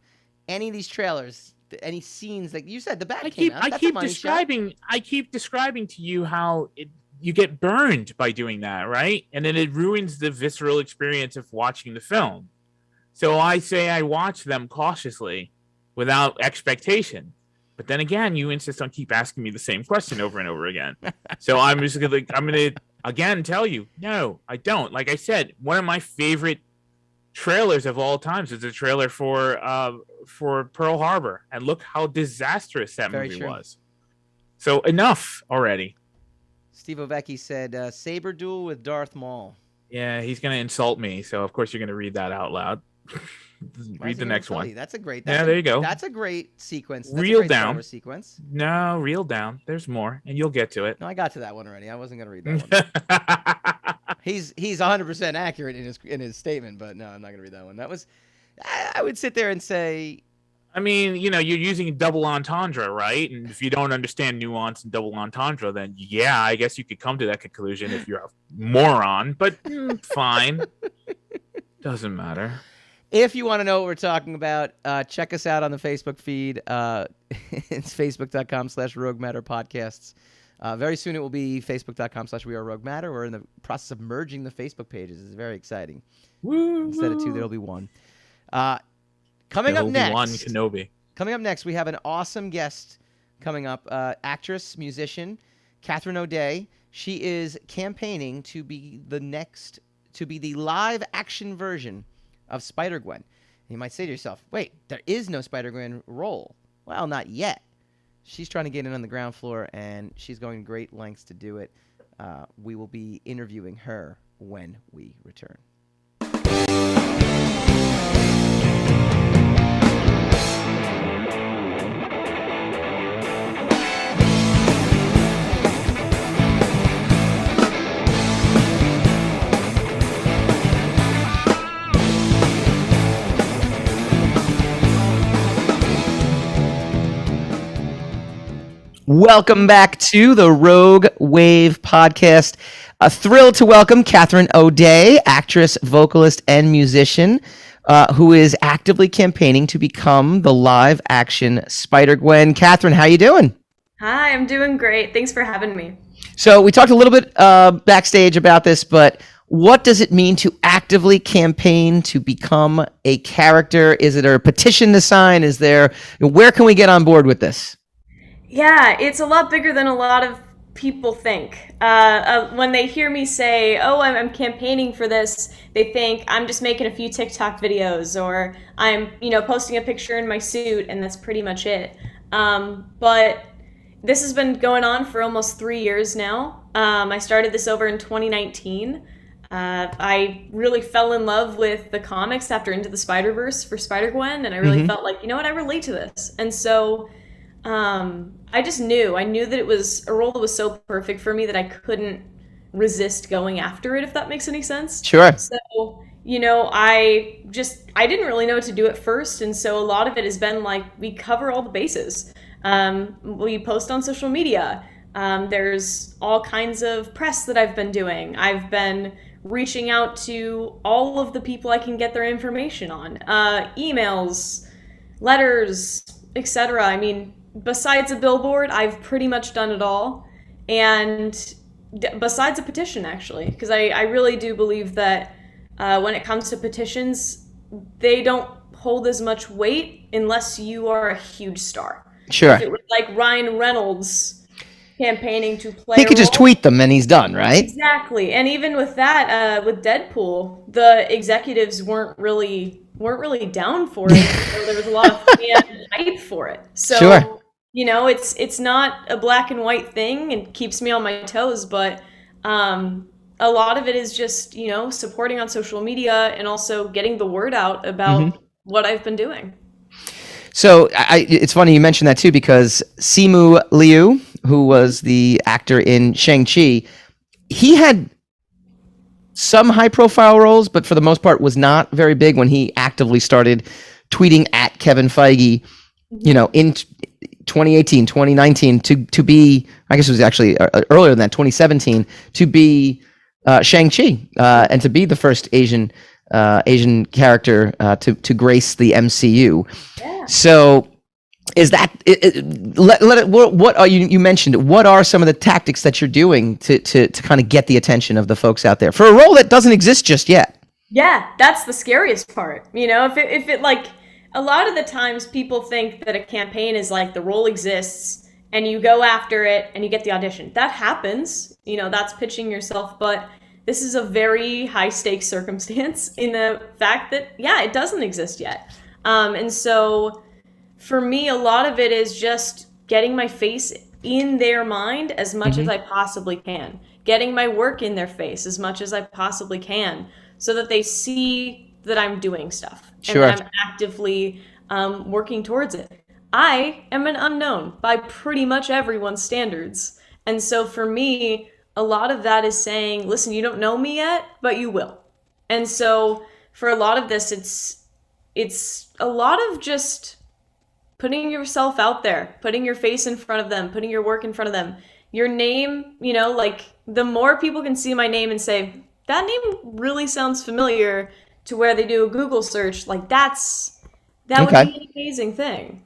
any of these trailers, any scenes like you said. The bat came out. I
keep describing to you how you get burned by doing that, right? And then it ruins the visceral experience of watching the film. So I say I watch them cautiously, without expectation. But then again, you insist on keep asking me the same question over and over again. So I'm gonna again tell you, no, I don't. Like I said, one of my favorite trailers of all times is a trailer for Pearl Harbor, and look how disastrous that movie was. So enough already.
Steve Ovecki said, "Saber duel with Darth Maul."
Yeah, he's gonna insult me, so of course you're gonna read that out loud. Read the next one.
There you go. That's a great sequence.
Reel down.
Sequence.
No, reel down. There's more, and you'll get to it.
No, I got to that one already. I wasn't going to read that one. He's 100% accurate in his statement, but no, I'm not going to read that one. That was, I would sit there and say,
I mean, you're using double entendre, right? And if you don't understand nuance and double entendre, then yeah, I guess you could come to that conclusion if you're a moron. But fine, doesn't matter.
If you want to know what we're talking about, check us out on the Facebook feed. It's facebook.com/Rogue Matter Podcasts. Very soon it will be facebook.com/We Are Rogue Matter. We're in the process of merging the Facebook pages. It's very exciting.
Woo,
instead of two, there'll be one. Coming up next, we have an awesome guest coming up. Actress, musician, Katherine O'Day. She is campaigning to be the live action version of Spider-Gwen. You might say to yourself, wait, there is no Spider-Gwen role. Well, not yet. She's trying to get in on the ground floor, and she's going to great lengths to do it. We will be interviewing her when we return. Welcome back to the Rogue Wave podcast. Thrilled to welcome Katherine O'Day, actress, vocalist, and musician, who is actively campaigning to become the live-action Spider-Gwen. Katherine, how you doing?
Hi, I'm doing great. Thanks for having me.
So we talked a little bit backstage about this, but what does it mean to actively campaign to become a character? Is it a petition to sign? Where can we get on board with this?
Yeah, it's a lot bigger than a lot of people think. When they hear me say, oh, I'm campaigning for this, they think I'm just making a few TikTok videos or I'm, posting a picture in my suit and that's pretty much it. But this has been going on for almost 3 years now. I started this over in 2019. I really fell in love with the comics after Into the Spider-Verse for Spider-Gwen, and I really felt like, I relate to this. And so I just knew. I knew that it was a role that was so perfect for me that I couldn't resist going after it, if that makes any sense.
Sure.
So, I didn't really know what to do at first, and so a lot of it has been like, we cover all the bases. We post on social media. There's all kinds of press that I've been doing. I've been reaching out to all of the people I can get their information on. Emails, letters, etc. I mean, besides a billboard, I've pretty much done it all. And besides a petition, actually, because I really do believe that when it comes to petitions, they don't hold as much weight unless you are a huge star.
Sure.
If it was like Ryan Reynolds campaigning to play
he could just tweet them and he's done, right?
Exactly. And even with that, with Deadpool, the executives weren't really weren't really down for it. So there was a lot of fan hype for it. So,
Sure.
it's not a black and white thing and keeps me on my toes, but a lot of it is just, supporting on social media and also getting the word out about what I've been doing.
So it's funny you mentioned that too, because Simu Liu, who was the actor in Shang-Chi, he had some high-profile roles, but for the most part was not very big when he actively started tweeting at Kevin Feige, in 2018, 2019, to be, I guess it was actually earlier than that, 2017, to be Shang-Chi and to be the first Asian character to grace the MCU.
Yeah.
So is that what are you mentioned, what are some of the tactics that you're doing to kind of get the attention of the folks out there for a role that doesn't exist just yet?
Yeah, that's the scariest part. If it like, a lot of the times people think that a campaign is like the role exists and you go after it and you get the audition. That happens, that's pitching yourself, but this is a very high stakes circumstance in the fact that, it doesn't exist yet. And so for me, a lot of it is just getting my face in their mind as much as I possibly can, getting my work in their face as much as I possibly can, so that they see that I'm doing stuff and that I'm actively working towards it. I am an unknown by pretty much everyone's standards. And so for me, a lot of that is saying, listen, you don't know me yet, but you will. And so for a lot of this, it's a lot of just putting yourself out there, putting your face in front of them, putting your work in front of them. Your name, like, the more people can see my name and say, that name really sounds familiar, to where they do a Google search, like, that would be an amazing thing.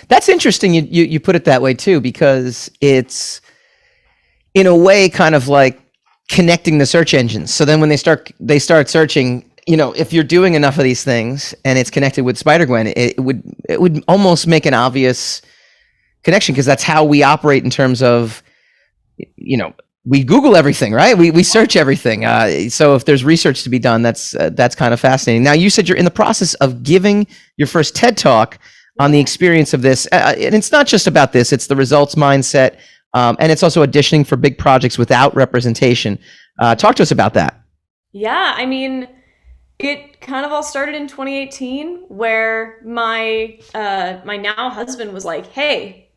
That's interesting you put it that way too, because it's in a way kind of like connecting the search engines. So then when they start searching, if you're doing enough of these things and it's connected with Spider-Gwen, it would almost make an obvious connection, because that's how we operate in terms of, we Google everything, right? We search everything. So if there's research to be done, that's kind of fascinating. Now, you said you're in the process of giving your first TED Talk on the experience of this. And it's not just about this, it's the results mindset. And it's also auditioning for big projects without representation. Talk to us about that.
Yeah, I mean, it kind of all started in 2018, where my now husband was like, hey,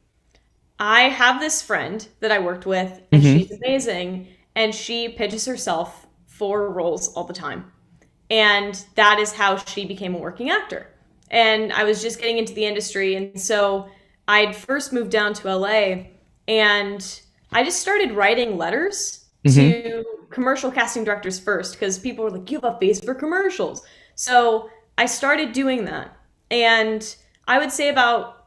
I have this friend that I worked with, and she's amazing, and she pitches herself for roles all the time. And that is how she became a working actor. And I was just getting into the industry, and so I'd first moved down to LA, and I just started writing letters to commercial casting directors first, because people were like, you have a face for commercials. So I started doing that. And I would say about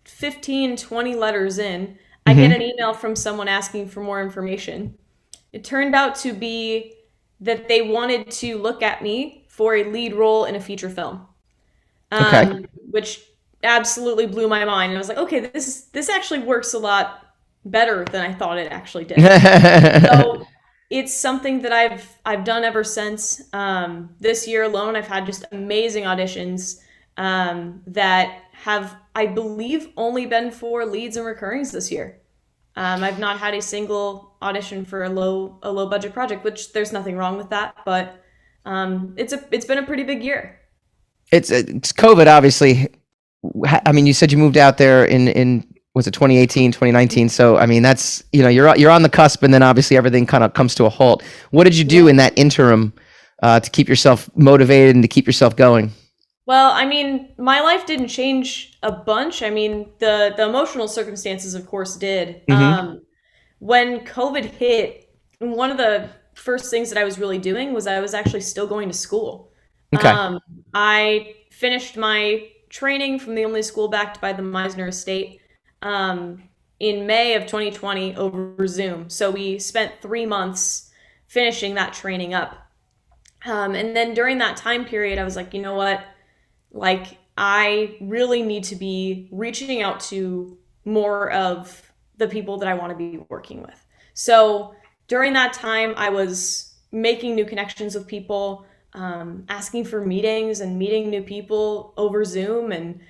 15, 20 letters in, I get an email from someone asking for more information. It turned out to be that they wanted to look at me for a lead role in a feature film, which absolutely blew my mind. And I was like, okay, this actually works a lot better than I thought it actually did. So it's something that I've done ever since. This year alone, I've had just amazing auditions that have, I believe, only been for leads and recurrings this year. I've not had a single audition for a low budget project, which there's nothing wrong with that, but it's been a pretty big year.
It's COVID, obviously. I mean, you said you moved out there in was it 2018, 2019? So, I mean, that's, you're on the cusp, and then obviously everything kind of comes to a halt. What did you do in that interim to keep yourself motivated and to keep yourself going?
Well, I mean, my life didn't change a bunch. I mean, the emotional circumstances, of course, did. When COVID hit, one of the first things that I was really doing was I was actually still going to school. I finished my training from the only school backed by the Meisner estate in May of 2020 over Zoom. So we spent 3 months finishing that training up. And then during that time period, I was like, you know what? Like, I really need to be reaching out to more of the people that I want to be working with. So during that time, I was making new connections with people. asking for meetings and meeting new people over Zoom, and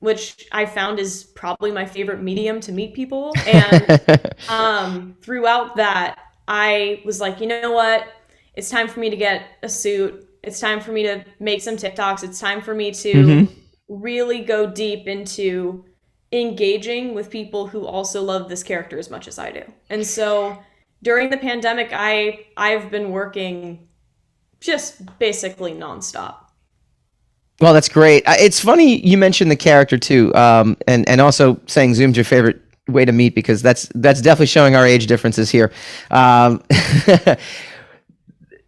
which I found is probably my favorite medium to meet people. And throughout that, I was like, you know what? It's time for me to get a suit. It's time for me to make some TikToks. It's time for me to really go deep into engaging with people who also love this character as much as I do. And so during the pandemic, I've been working just basically nonstop.
Well, that's great. It's funny you mentioned the character too, and also saying Zoom's your favorite way to meet, because that's definitely showing our age differences here.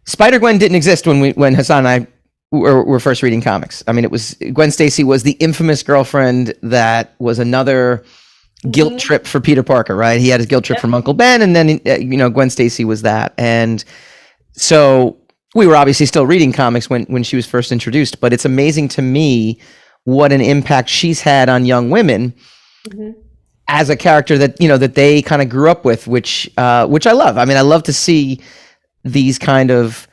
Spider-Gwen didn't exist when Hassan and I were first reading comics. I mean, Gwen Stacy was the infamous girlfriend that was another guilt trip for Peter Parker, right? He had his guilt trip from Uncle Ben, and then Gwen Stacy was that. And so we were obviously still reading comics when she was first introduced, but it's amazing to me what an impact she's had on young women as a character that that they kind of grew up with, which I love. I mean, I love to see these kind of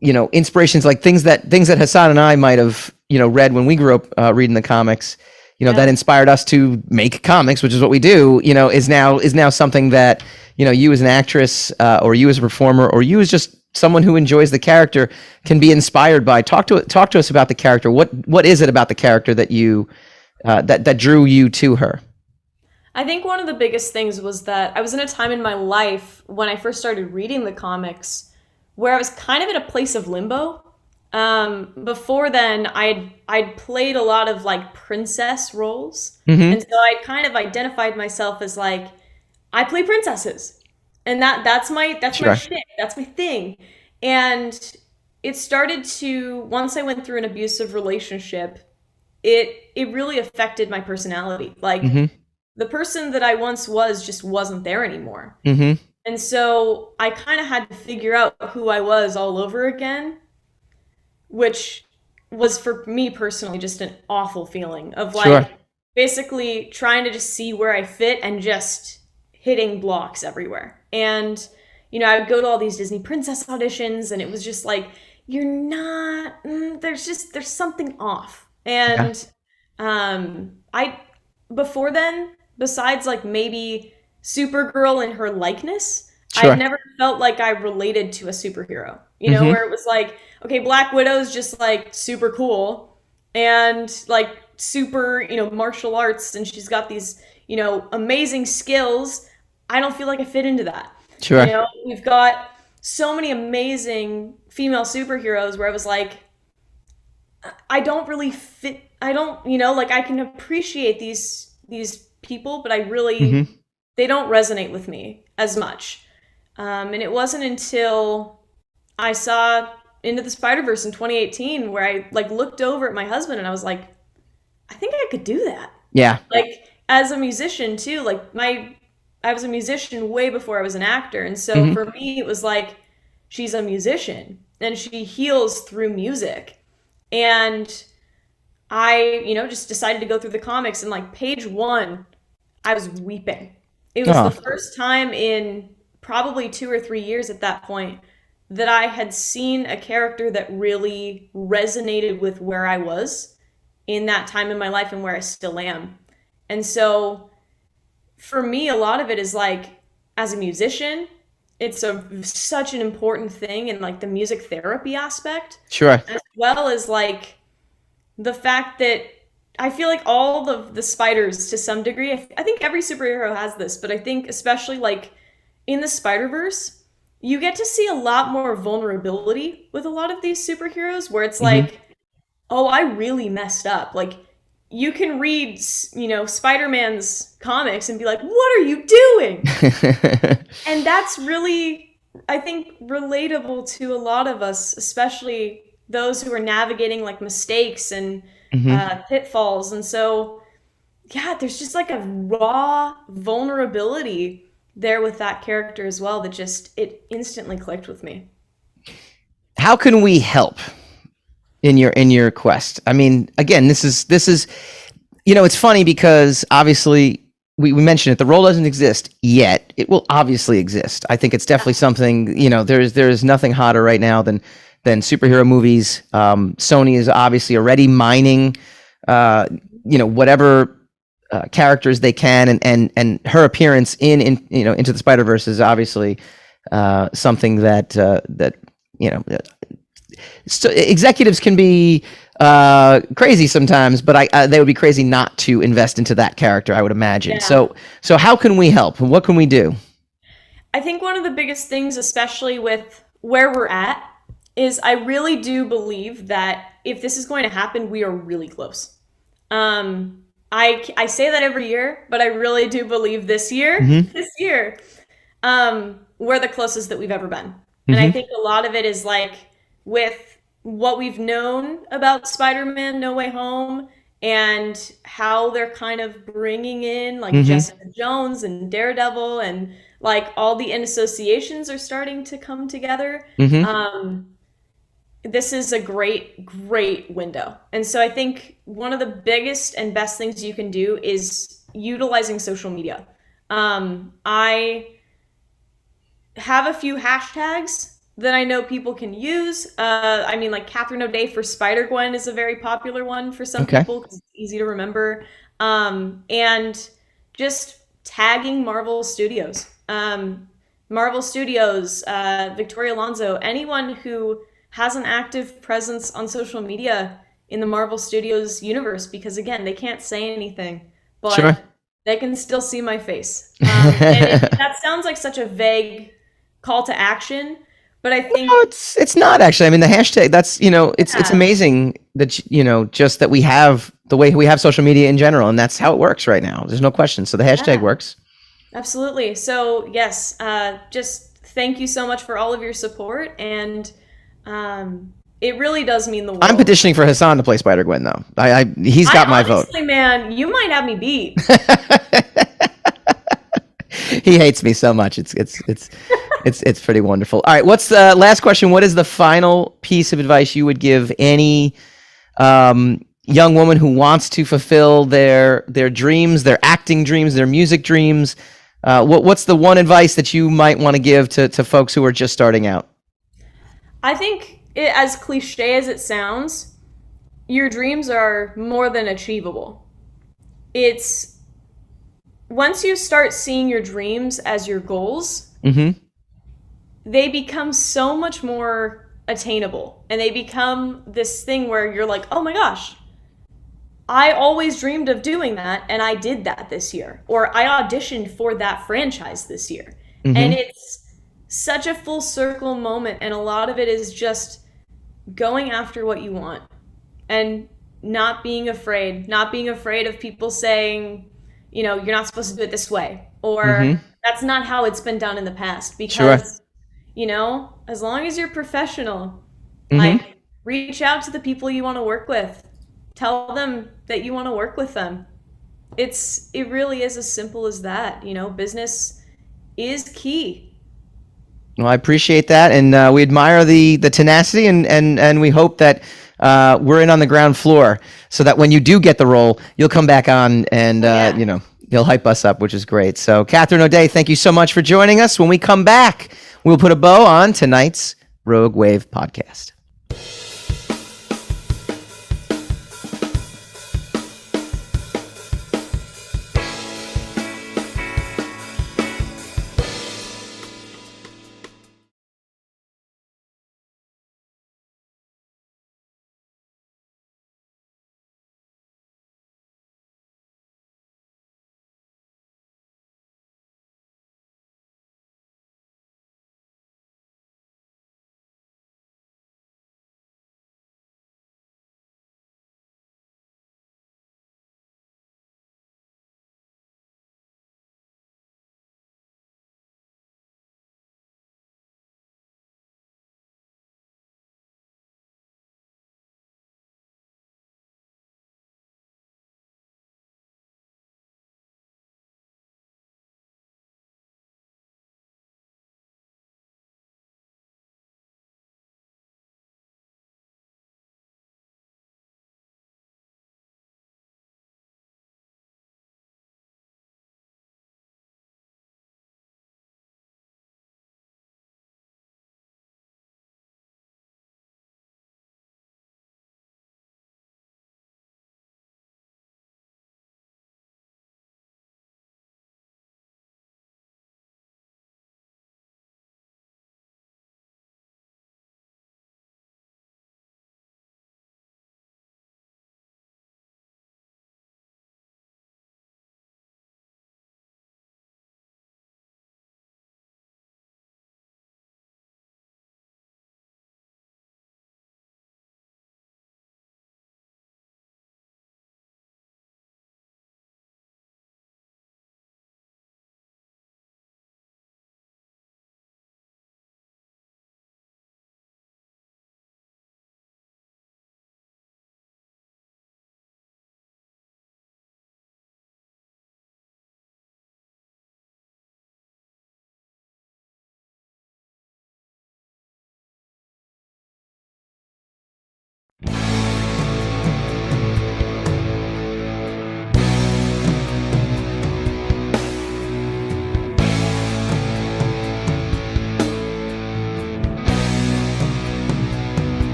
inspirations, like things that Hassan and I might have read when we grew up reading the comics, that inspired us to make comics, which is what we do. Is now something that you as an actress or you as a performer or you as just someone who enjoys the character can be inspired by. Talk to us about the character. What is it about the character that you that drew you to her?
I think one of the biggest things was that I was in a time in my life when I first started reading the comics where I was kind of in a place of limbo. Before then, I'd played a lot of like princess roles, and so I kind of identified myself as like, I play princesses, and that's my shit, that's my thing. And it started to, once I went through an abusive relationship, it really affected my personality. Like the person that I once was just wasn't there anymore. And so I kind of had to figure out who I was all over again, which was for me personally just an awful feeling of like basically trying to just see where I fit and just hitting blocks everywhere. And, I would go to all these Disney princess auditions and it was just like, you're not, there's something off. And before then, besides like maybe Supergirl and her likeness, I never felt like I related to a superhero, where it was like, okay, Black Widow's just like super cool and like super, martial arts, and she's got these, amazing skills. I don't feel like I fit into that. We've got so many amazing female superheroes where I was like, I don't really fit. I don't, like I can appreciate these people, but I really, they don't resonate with me as much. And it wasn't until I saw Into the Spider-Verse in 2018 where I like looked over at my husband and I was like, I think I could do that.
Yeah.
Like as a musician too, like I was a musician way before I was an actor. And so for me, it was like, she's a musician and she heals through music. And I, just decided to go through the comics, and like page 1, I was weeping. It was the first time in probably 2 or 3 years at that point that I had seen a character that really resonated with where I was in that time in my life and where I still am. And so for me, a lot of it is like, as a musician, it's such an important thing in like the music therapy aspect. As well as like the fact that I feel like all of the spiders to some degree, I think every superhero has this, but I think especially like in the Spider-Verse, you get to see a lot more vulnerability with a lot of these superheroes where it's like, oh, I really messed up. Like you can read, Spider-Man's comics and be like, what are you doing? And that's really, I think, relatable to a lot of us, especially those who are navigating like mistakes and pitfalls. And so, there's just like a raw vulnerability there with that character as well that it instantly clicked with me.
How can we help in your quest? I mean, again, this is it's funny because obviously we mentioned it. The role doesn't exist yet. It will obviously exist. I think it's definitely something. There's nothing hotter right now than superhero movies. Sony is obviously already mining, whatever characters they can, and her appearance in Into the Spider-Verse is obviously something that so executives can be crazy sometimes, but they would be crazy not to invest into that character, I would imagine. Yeah. So how can we help? What can we do?
I think one of the biggest things, especially with where we're at, is I really do believe that if this is going to happen, we are really close. I say that every year, but I really do believe this year, we're the closest that we've ever been. And I think a lot of it is like with what we've known about Spider-Man No Way Home and how they're kind of bringing in like Jessica Jones and Daredevil, and like all the associations are starting to come together. This is a great window. And so I think one of the biggest and best things you can do is utilizing social media. I have a few hashtags that I know people can use. Like Katherine O'Day for Spider-Gwen is a very popular one for some people because it's easy to remember. And just tagging Marvel Studios. Victoria Alonso, anyone who has an active presence on social media in the Marvel Studios universe, because again, they can't say anything, but they can still see my face. That sounds like such a vague call to action, but I think
it's not actually. I mean, the hashtag, that's, it's amazing that, just that we have the way we have social media in general, and that's how it works right now. There's no question. So the hashtag works.
Absolutely. So yes, just thank you so much for all of your support, and it really does mean the world.
I'm petitioning for Hassan to play Spider-Gwen, though. He's got my vote.
Man, you might have me beat.
He hates me so much. It's pretty wonderful. All right, what's the last question? What is the final piece of advice you would give any young woman who wants to fulfill their dreams, their acting dreams, their music dreams? What's the one advice that you might want to give to folks who are just starting out?
I think, as cliche as it sounds, your dreams are more than achievable. It's once you start seeing your dreams as your goals, they become so much more attainable, and they become this thing where you're like, oh my gosh, I always dreamed of doing that, and I did that this year, or I auditioned for that franchise this year. And it's such a full circle moment, and a lot of it is just going after what you want and not being afraid of people saying, you're not supposed to do it this way, or that's not how it's been done in the past, because as long as you're professional, like, reach out to the people you want to work with, tell them that you want to work with them. It really is as simple as that. Business is key.
Well, I appreciate that, and we admire the tenacity, and we hope that we're in on the ground floor, so that when you do get the role, you'll come back on and you'll hype us up, which is great. So, Katherine O'Day, thank you so much for joining us. When we come back, we'll put a bow on tonight's Rogue Wave podcast.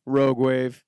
Rogue Wave.